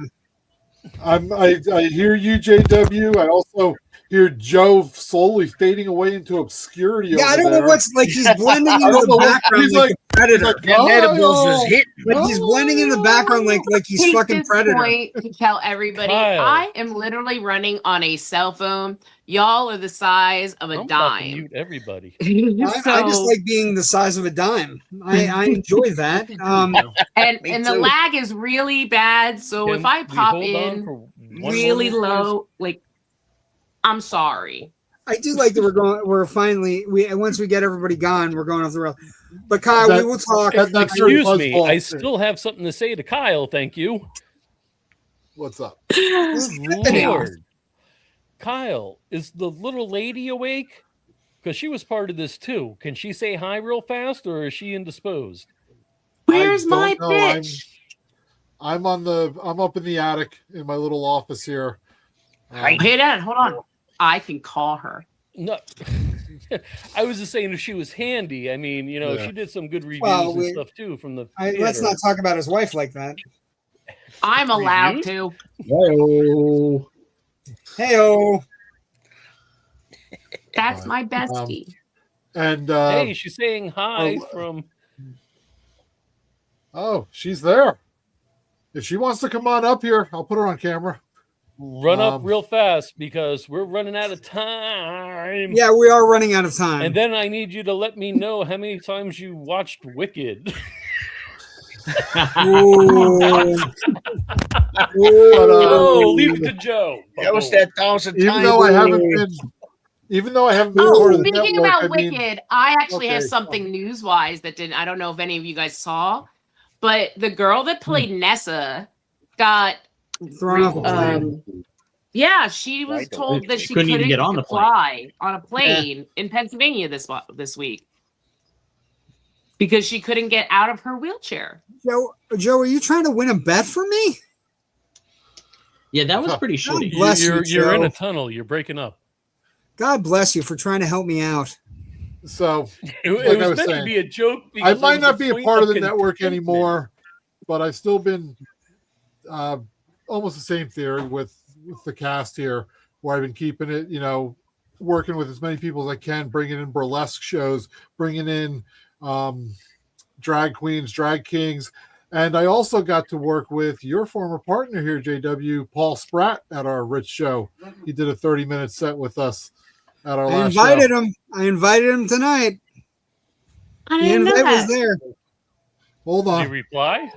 I hear you, JW. I also hear Joe slowly fading away into obscurity. Yeah, I don't know what's like. He's blending into the background he's like a predator. Edibles is hitting. Like he's blending in the background like he's Take fucking this Predator. Point to tell everybody, Kyle. I am literally running on a cell phone. Y'all are the size of a I'm about to dime. mute everybody. I just like being the size of a dime. I enjoy that. And the lag is really bad. So Can if I we pop hold on in for one really more minute, low, like I'm sorry. I do like that we're finally once we get everybody gone, we're going off the rail. But Kyle, we will talk. Excuse me, I still have something to say to Kyle. Thank you. What's up? Lord. Kyle, is the little lady awake? Because she was part of this too. Can she say hi real fast, or is she indisposed? Where's my bitch? I'm up in the attic in my little office here. Hey, Dad, hold on. I can call her. No, I was just saying if she was handy. I mean, she did some good reviews and stuff too from the. Let's not talk about his wife like that. I'm allowed to. Hey-o. Hey-o. That's my bestie. And hey, she's saying hi from. Oh, she's there. If she wants to come on up here, I'll put her on camera. Run up real fast because we're running out of time. Yeah, we are running out of time. And then I need you to let me know how many times you watched Wicked. Leave it to Joe. That was that 1,000 times. Even though I haven't been part of the speaking network, about Wicked, I actually have okay, something news-wise that didn't. I don't know if any of you guys saw, but the girl that played Nessa got thrown off a plane. Yeah, she was told that she couldn't even get on the fly on a plane in Pennsylvania this week because she couldn't get out of her wheelchair. Joe, are you trying to win a bet for me? Yeah, that was pretty shitty. You're in a tunnel. You're breaking up. God bless you for trying to help me out. So it like was meant to be a joke. I might not be a part of the network anymore, but I've still been almost the same theory with the cast here, where I've been keeping it, working with as many people as I can, bringing in burlesque shows, bringing in drag queens, drag kings. And I also got to work with your former partner here, JW, Paul Spratt, at our Rich show. He did a 30-minute set with us at our last show. I invited him tonight. I didn't know that. Was there. Hold on. Did he reply?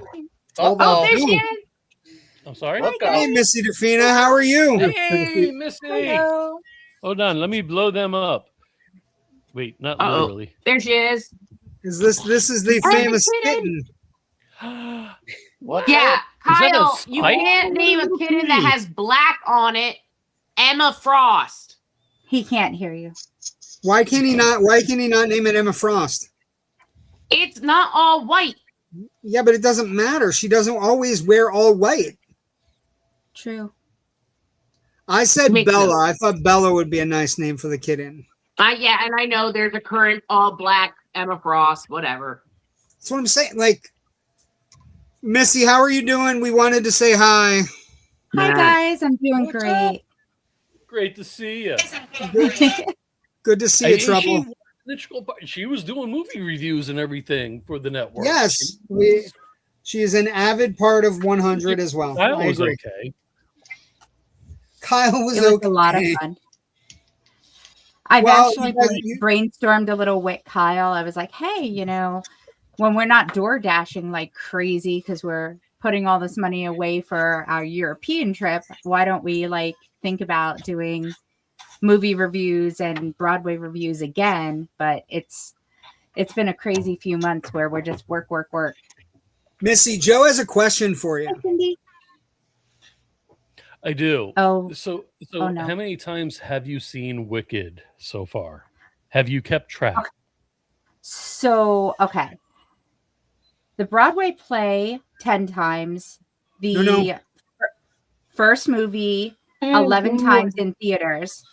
Oh, there she is. I'm sorry. Hey, Missy DeFina, how are you? Hey, Missy. Hello. Hold on, let me blow them up. Wait, not literally. There she is. This is the famous kitten. What? Yeah, Kyle, you can't name a kitten that has black on it. Emma Frost. He can't hear you. Why can he not name it Emma Frost? It's not all white. Yeah, but it doesn't matter. She doesn't always wear all white. True. I said Bella. I thought Bella would be a nice name for the kitten. Yeah, and I know there's a current all black Emma Frost, whatever. That's what I'm saying. Like, Missy, how are you doing? We wanted to say hi. Hi, guys. I'm doing great. Great to see you. Good to see you, Trouble. She was doing movie reviews and everything for the network. Yes, she is an avid part of 100 as well. Kyle was okay. Kyle was It was okay. a lot of fun. I've actually brainstormed a little with Kyle. I was like, hey, when we're not door dashing like crazy because we're putting all this money away for our European trip, why don't we think about doing movie reviews and Broadway reviews again? But it's been a crazy few months where we're just work. Missy, Joe has a question for you. I do. So no. How many times have you seen Wicked so far? Have you kept track? Okay. So, okay. The Broadway play 10 times. The first movie 11 times in theaters.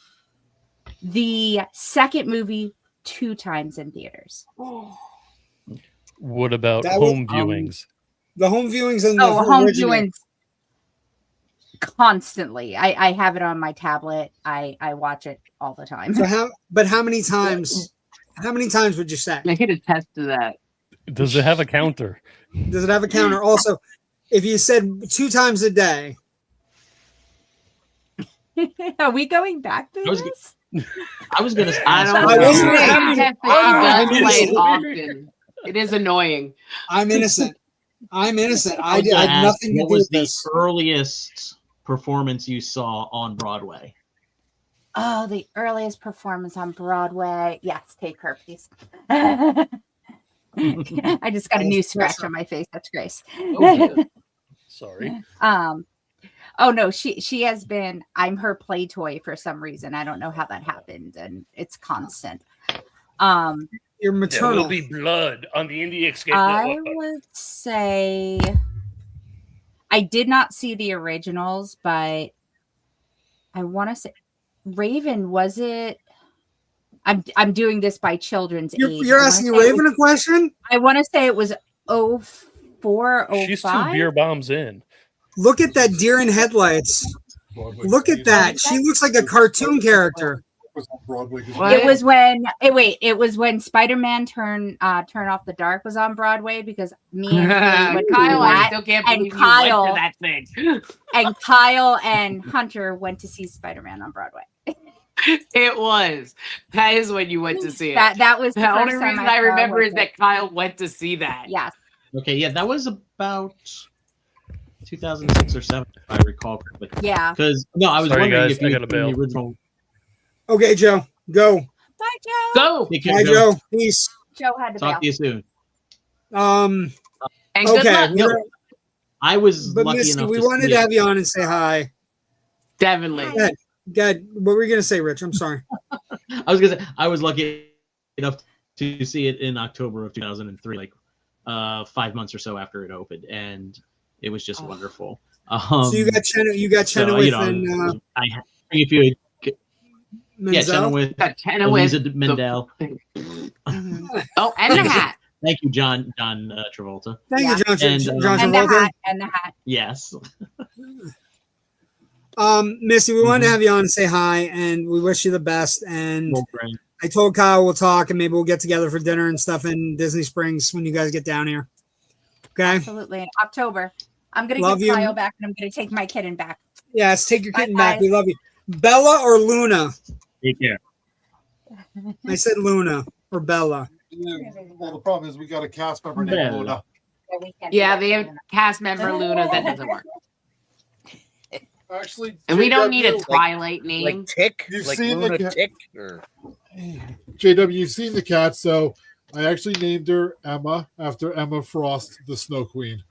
The second movie 2 times in theaters. What about home viewings? The home viewings and home viewings constantly. I have it on my tablet. I watch it all the time. So how many times? How many times would you say? I could attest to that. Does it have a counter? Does it have a counter? Also, if you said 2 times a day. Are we going back to this? I was going to ask. I don't play it often. It is annoying. I'm innocent. I had nothing to do with this. What was the earliest performance you saw on Broadway? Oh, the earliest performance on Broadway. Yes, take her, please. I just got a new scratch on my face. That's Grace. Sorry. Oh no, she has been. I'm her play toy for some reason. I don't know how that happened, and it's constant. You're maternal. There will be blood on the Indie Escape I Network. would say I did not see the originals, but I want to say Raven. Was it? I'm doing this by children's age. You're asking Raven a question? I want to say it was 04, 05. She's 2 beer bombs in. Look at that deer in headlights. Look at that. She looks like a cartoon character. was on Broadway. It was when it was when Spider-Man Turn Off the Dark was on Broadway because me and Haley went to Kyle, I that, still can't and believe Kyle you went to that thing. and Kyle and Hunter went to see Spider-Man on Broadway. It was. That is when you went to see it. That was the only reason I remember is that Kyle went to see that. Yes. Okay, yeah, that was about 2006 or 7, if I recall correctly. Yeah. Because I was wondering if you had the original. Okay, Joe, go. Bye, Joe. Go. Bye, Joe. Peace. Joe had to Talk to you soon. And okay. I was but lucky Misty, enough. we wanted to have you on and say hi. Definitely. Good. What were you gonna say, Rich? I'm sorry. I was gonna say I was lucky enough to see it in October of 2003, like 5 months or so after it opened, and it was just wonderful. So you got Chenoweth and I if you Menzel? Eliza Mendel. Oh, and the hat. Thank you, John Travolta. Thank you, John Travolta. And the hat. Yes. Missy, we wanted to have you on and say hi, and we wish you the best. And No brain. I told Kyle we'll talk, and maybe we'll get together for dinner and stuff in Disney Springs when you guys get down here. Okay. Absolutely. In October. I'm gonna Love get you. Kyle back, and I'm gonna take my kitten back. Yes, take your kitten back. Bye. We love you. Bella or Luna? Take care. I said Luna or Bella. Yeah, well, the problem is we got a cast member named Bella. Luna. Yeah, they have cast member Luna. That doesn't work. Actually, And we don't need a JW, Twilight name. Like Tick? You've Like seen the Luna ca- Tick? Or... JW, you've seen the cat, so I actually named her Emma after Emma Frost, the Snow Queen.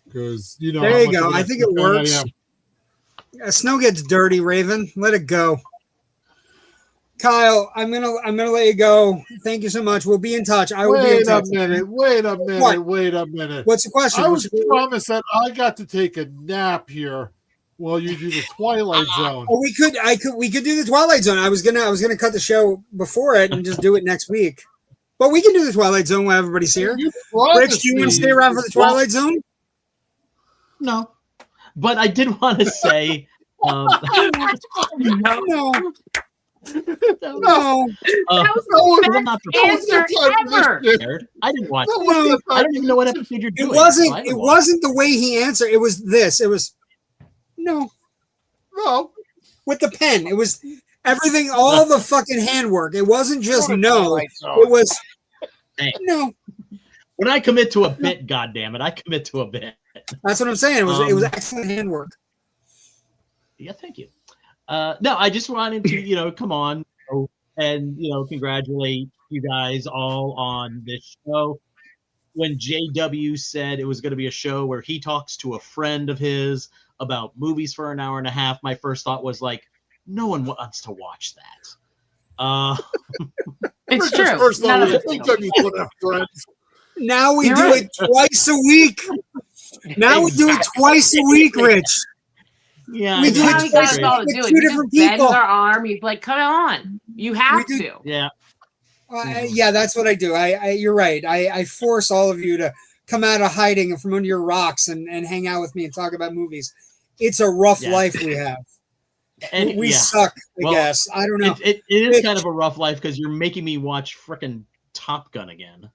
Because you know, There how you much go. of an I think it fan I works. am. Snow gets dirty, Raven. Let it go. Kyle, I'm gonna let you go. Thank you so much. We'll be in touch. I will be in Wait a touch. minute. Wait a minute. What? Wait a minute. What's the question? I was promised that I got to take a nap here while you do the Twilight Zone. Oh, we could do the Twilight Zone. I was gonna cut the show before it and just do it next week. But we can do the Twilight Zone while everybody's here. Rich, do you want to stay around for the Twilight Zone? No, but I did want to say. No. That was the best answer ever. I didn't watch No, it. I don't even know what episode you're doing. It wasn't the way he answered. It was this. It was no. With the pen. It was everything, all the fucking handwork. It wasn't just no. It was no. When I commit to a bit, goddammit, I commit to a bit. That's what I'm saying. It was excellent handwork. Yeah, thank you. No, I just wanted to, come on and, congratulate you guys all on this show. When JW said it was going to be a show where he talks to a friend of his about movies for an hour and a half, my first thought was like, no one wants to watch that. It's true. Now we do it twice a week. Now we do it twice a week, Rich. Yeah, we do it twice a week with two different bends people. our arm. He's like, "Come on, you have to." Yeah, yeah, that's what I do. You're right. I force all of you to come out of hiding from under your rocks and hang out with me and talk about movies. It's a rough life we have. And we suck, I guess. I don't know. It is kind of a rough life because you're making me watch frickin' Top Gun again.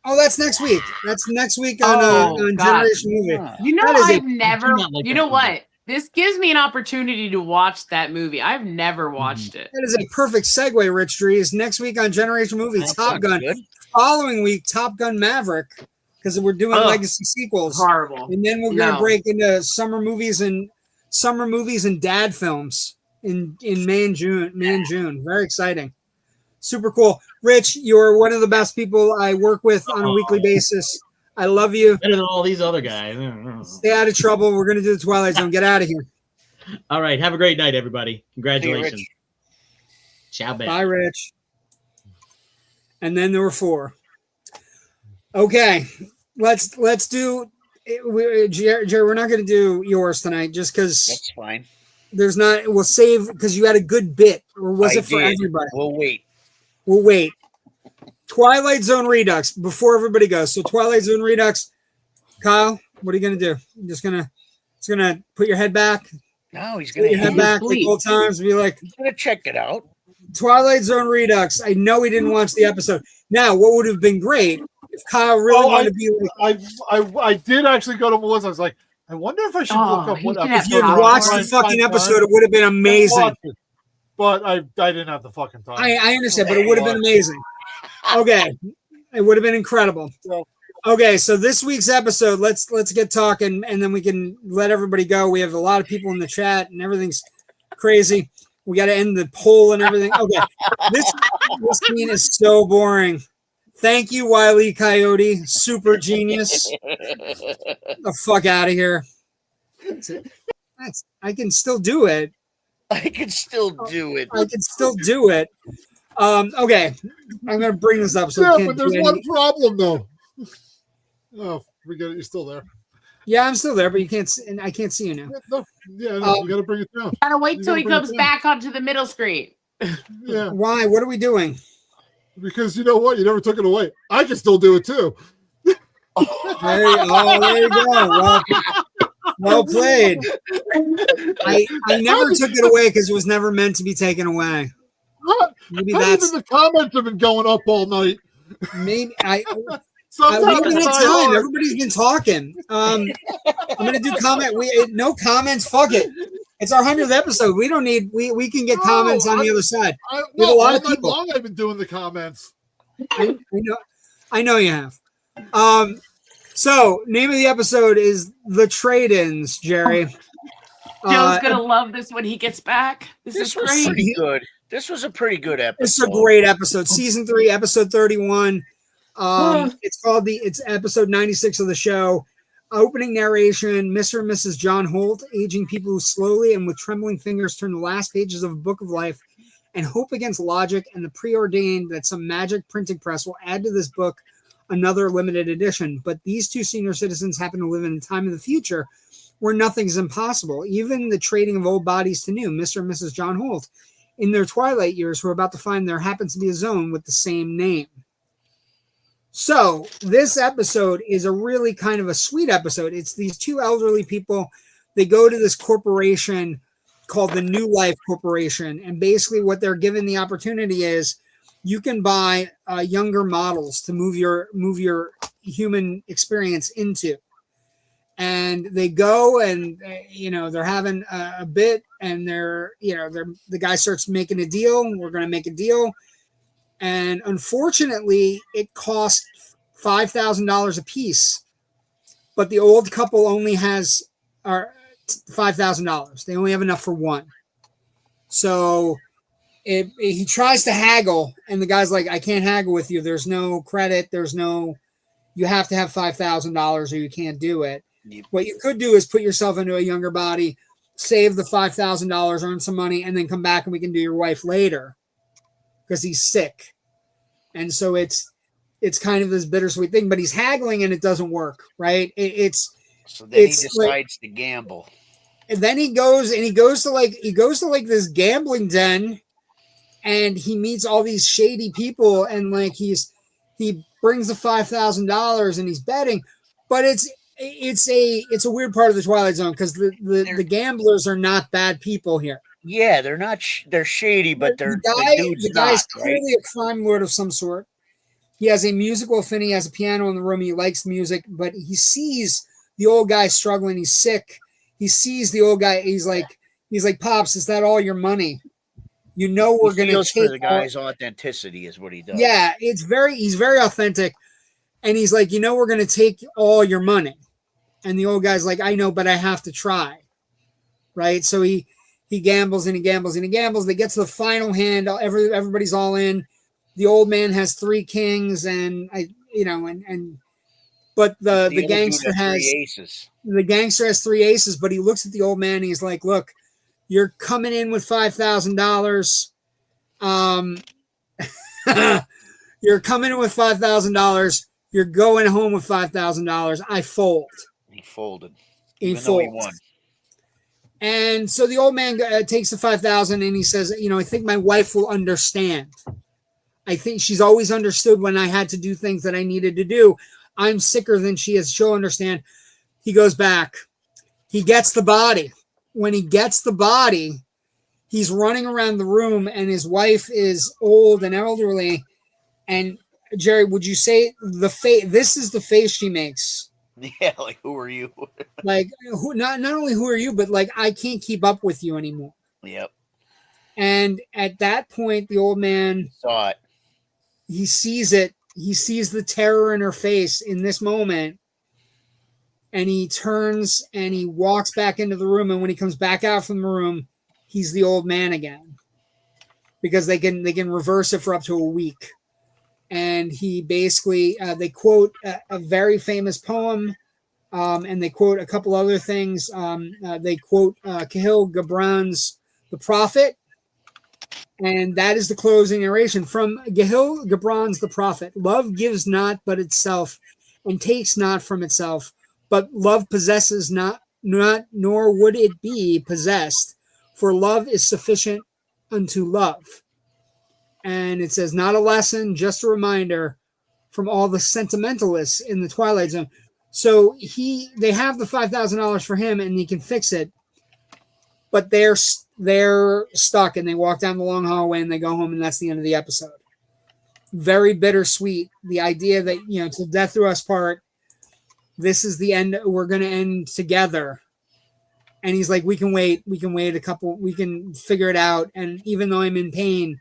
Oh, that's next week. That's next week on Generation Movie. You know, That is I've never. You know what? This gives me an opportunity to watch that movie. I've never watched it. That is a perfect segue, Rich Dries. Next week on Generation Movie, Top Gun. Good. Following week, Top Gun Maverick, because we're doing legacy sequels. Horrible. And then we're going to break into summer movies and dad films in May and June. Very exciting. Super cool. Rich, you're one of the best people I work with on a weekly basis. I love you. Better than all these other guys. Stay out of trouble. We're going to do the Twilight Zone. Get out of here. All right. Have a great night, everybody. Congratulations. Ciao, babe. Bye, Rich. And then there were 4. Okay. Let's do Jerry, we're not going to do yours tonight just because that's fine. There's not, we'll save because you had a good bit, or was it for everybody? We'll wait. Twilight Zone Redux before everybody goes. So Twilight Zone Redux, Kyle, what are you gonna do? You're just gonna put your head back. No, he's Put gonna your head back like old times. Be like, he's gonna check it out. Twilight Zone Redux. I know he didn't watch the episode. Now, what would have been great if Kyle really wanted to be like, I did actually go to Melissa. I was like, I wonder if I should look up what episode. If you had watched the fucking episode, it would have been amazing. But I didn't have the fucking time. I understand, but it would have been amazing. Okay, it would have been incredible. Okay, so this week's episode, let's get talking, and then we can let everybody go. We have a lot of people in the chat, and everything's crazy. We got to end the poll and everything. Okay, this scene is so boring. Thank you, Wile E. Coyote, super genius. The fuck out of here. I can still do it. I can still do it. I can still do it. Okay, I'm gonna bring this up. So yeah, but there's one problem though. Oh, we got it. You're still there. Yeah, I'm still there, but you can't. And I can't see you now. You got to bring it down. Gotta wait till he comes back onto the middle screen. Yeah. Why? What are we doing? Because you know what? You never took it away. I can still do it too. There you go. Well played. I never took it away because it was never meant to be taken away. Maybe that's the comments have been going up all night. Maybe we haven't had time. Everybody's been talking. I'm gonna do comment. No comments. Fuck it. It's our 100th episode. We don't need. We can get comments on the other side. We have a lot of people. Long I've been doing the comments. I know you have. So name of the episode is The Trade-Ins, Jerry. Joe's gonna love this when he gets back. This is great. Pretty good. This was a pretty good episode. It's a great episode. Season 3, episode 31. It's episode 96 of the show. Opening narration, Mr. and Mrs. John Holt, aging people who slowly and with trembling fingers turn the last pages of a book of life and hope against logic and the preordained that some magic printing press will add to this book another limited edition. But these two senior citizens happen to live in a time in the future where nothing's impossible. Even the trading of old bodies to new, Mr. and Mrs. John Holt, in their twilight years, who are about to find there happens to be a zone with the same name. So this episode is a really kind of a sweet episode. It's these two elderly people. They go to this corporation called the New Life Corporation. And basically what they're given the opportunity is you can buy younger models to move your human experience into. And they go and, they're having a bit and the guy starts making a deal. We're going to make a deal. And unfortunately, it cost $5,000 a piece, but the old couple only has $5,000. They only have enough for one. So he tries to haggle, and the guy's like, "I can't haggle with you. There's no credit. You have to have $5,000 or you can't do it." Yep. What you could do is put yourself into a younger body, save the $5,000, earn some money, and then come back and we can do your wife later. Because he's sick. And so it's kind of this bittersweet thing, but he's haggling and it doesn't work, right? So then he decides to gamble. And then he goes to this gambling den and he meets all these shady people and he brings the $5,000 and he's betting, but it's a weird part of the Twilight Zone because the gamblers are not bad people here. Yeah, they're not. They're shady, but the guy's clearly a crime lord of some sort. He has a musical affinity. He has a piano in the room. He likes music, but he sees the old guy struggling. He's sick. He sees the old guy. He's like, "Pops, is that all your money? We're going to take the guy's authenticity is what he does." Yeah, he's very authentic, and he's like, "We're going to take all your money," and the old guy's like, "I know, but I have to try." Right? So he gambles and he gambles and he gambles. They get to the final hand. Everybody's all in. The old man has 3 kings, but the gangster has 3 aces. But he looks at the old man and he's like, "Look, you're coming in with $5,000. You're coming in with $5,000. You're going home with $5,000. I fold." He folded. Even though he won. And so the old man takes the $5,000 and he says, "I think my wife will understand. I think she's always understood when I had to do things that I needed to do. I'm sicker than she is. She'll understand." He goes back. He gets the body. When he gets the body, He's running around the room, and his wife is old and elderly. And Jerry, would you say the face? This is the face she makes. Yeah, like who are you? Like who? Not only who are you, but like I can't keep up with you anymore. Yep. And at that point, the old man saw it. He sees it. He sees the terror in her face in this moment. And he turns and he walks back into the room. And when he comes back out from the room, he's the old man again. Because they can reverse it for up to a week. And he basically, they quote a very famous poem. And they quote a couple other things. They quote Kahlil Gibran's The Prophet. And that is the closing narration from Kahlil Gibran's The Prophet. Love gives not but itself, and takes not from itself, but love possesses not, nor would it be possessed, for love is sufficient unto love. And it says, not a lesson, just a reminder from all the sentimentalists in the Twilight Zone. So they have the $5,000 for him, and he can fix it, but they're stuck, and they walk down the long hallway, and they go home, and that's the end of the episode. Very bittersweet. The idea that, till death do us part, this is the end. We're going to end together. And he's like, we can wait we can figure it out. And even though I'm in pain,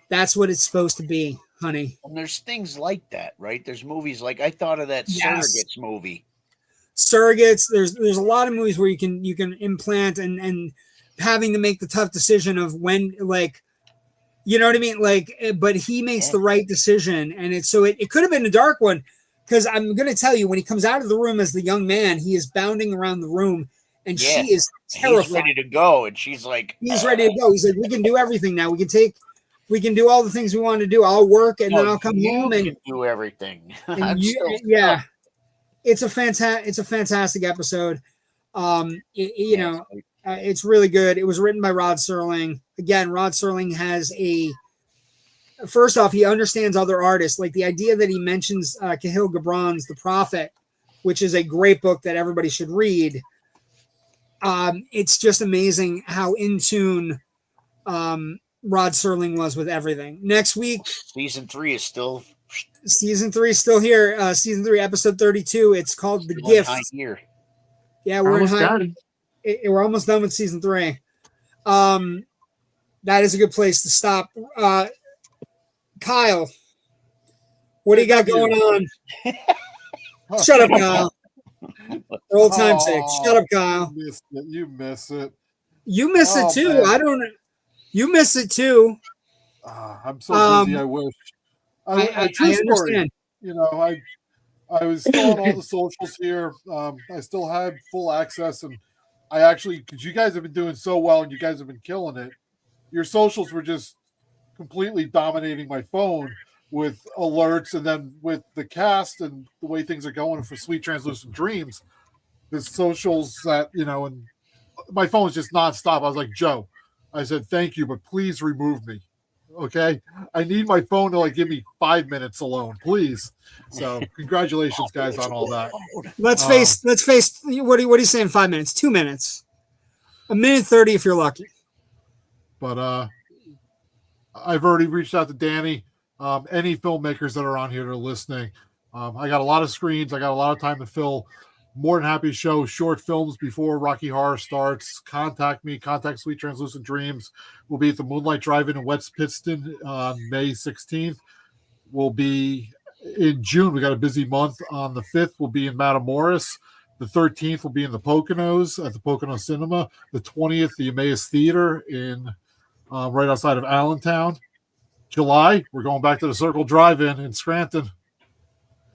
that's what it's supposed to be, honey. And there's things like that, right? There's movies like, I thought of that Surrogates movie. Surrogates. There's a lot of movies where you can implant and having to make the tough decision of when, like, you know what I mean? Like, but he makes the right decision. And it could have been a dark one, because I'm going to tell you, when he comes out of the room as the young man, he is bounding around the room, and she is terrified. He's ready to go. And she's like, he's ready to go. He's like, we can do everything now. We can do all the things we want to do. I'll work, and then I'll come home and do everything. It's a fantastic episode. It's really good. It was written by Rod Serling. Again, Rod Serling has first off, he understands other artists. Like the idea that he mentions Kahlil Gibran's The Prophet, which is a great book that everybody should read. It's just amazing how in tune Rod Serling was with everything. Next week, season 3 is still here. Season 3, episode 32. It's called The Gift. Yeah, we're almost done. We're almost done with season 3. That is a good place to stop. Kyle, what do you got going on? Shut up, Kyle. For old time's sake, shut up, Kyle. You miss it. You miss it too. Man. You miss it too. I'm so busy. I wish. I understand. I was still on all the socials here. I still had full access, and I actually, because you guys have been doing so well and you guys have been killing it, your socials were just completely dominating my phone with alerts, and then with the cast and the way things are going for Sweet Translucent Dreams, the socials that, and my phone was just nonstop. I was like, Joe, I said, thank you, but please remove me. Okay. I need my phone to give me 5 minutes alone, please. So congratulations, guys, on all that. Let's face, what are you saying? 5 minutes, 2 minutes, 1:30 if you're lucky. But I've already reached out to Danny. Any filmmakers that are on here that are listening, I got a lot of screens. I got a lot of time to fill. More than happy to show short films before Rocky Horror starts. Contact me. Contact Sweet Translucent Dreams. We'll be at the Moonlight Drive-In in West Pittston on May 16th. We'll be in June. We got a busy month. On the 5th, we'll be in Matamoros. The 13th will be in the Poconos at the Pocono Cinema. The 20th, the Emmaus Theater in right outside of Allentown. July, we're going back to the Circle Drive-In in Scranton.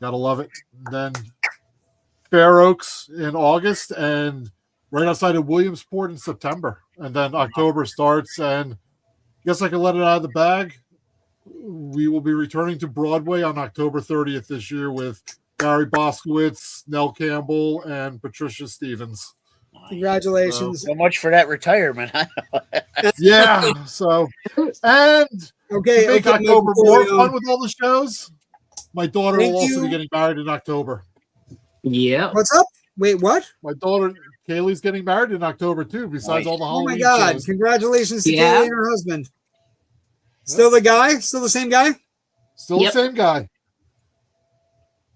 Gotta love it. And then Fair Oaks in August, and right outside of Williamsport in September. And then October starts, and I guess I can let it out of the bag. We will be returning to Broadway on October 30th this year with Barry Boskowitz, Nell Campbell, and Patricia Stevens. Congratulations. So much for that retirement. Yeah. So, and to make October more fun with all the shows, my daughter will also be getting married in October. Yeah. What's up? Wait, what? My daughter, Kaylee's getting married in October too. Besides all the Halloween Oh my God! shows. Congratulations to Kaylee and her husband. Still the guy? Still the same guy? Still the same guy.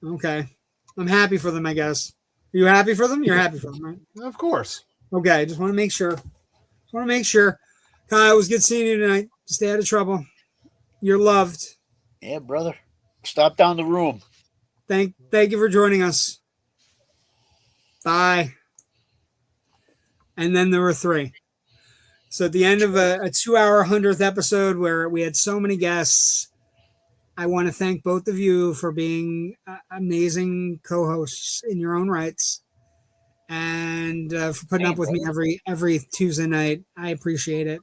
Okay, I'm happy for them. I guess. Are you happy for them? You're happy for them, right? Of course. Okay, just want to make sure. Kyle, it was good seeing you tonight. Stay out of trouble. You're loved. Yeah, brother. Stop down the room. Thank you for joining us. Bye. And then there were 3. So at the end of a 2-hour 100th episode where we had so many guests, I want to thank both of you for being amazing co-hosts in your own rights, and for putting up with me every Tuesday night. I appreciate it.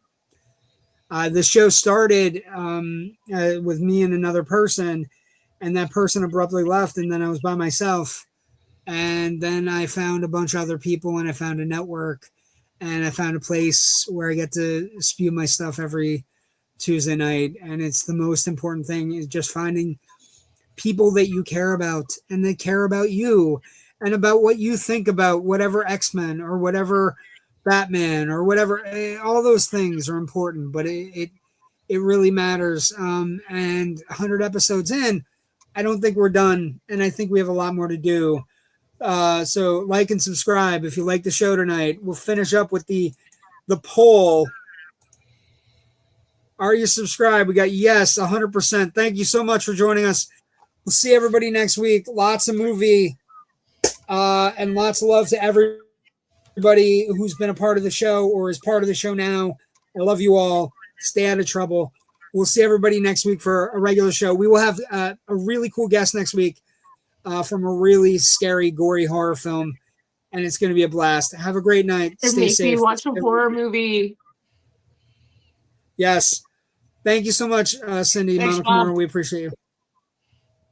The show started with me and another person, and that person abruptly left, and then I was by myself. And then I found a bunch of other people, and I found a network, and I found a place where I get to spew my stuff every Tuesday night. And it's the most important thing, is just finding people that you care about and they care about you and about what you think about whatever X-Men or whatever Batman or whatever. All those things are important, but it really matters. And 100 episodes in, I don't think we're done, and I think we have a lot more to do. So like and subscribe if you like the show tonight. We'll finish up with the poll. Are you subscribed? We got yes, 100%. Thank you so much for joining us. We'll see everybody next week. Lots of movie and lots of love to everybody who's been a part of the show or is part of the show now. I love you all. Stay out of trouble. We'll see everybody next week for a regular show. We will have a really cool guest next week from a really scary, gory horror film, and it's going to be a blast. Have a great night. Stay safe. Me watch a horror movie. Yes. Thank you so much, Cindy, Thanks, Mama Kamora. We appreciate you.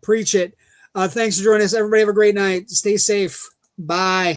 Preach it. Thanks for joining us. Everybody have a great night. Stay safe. Bye.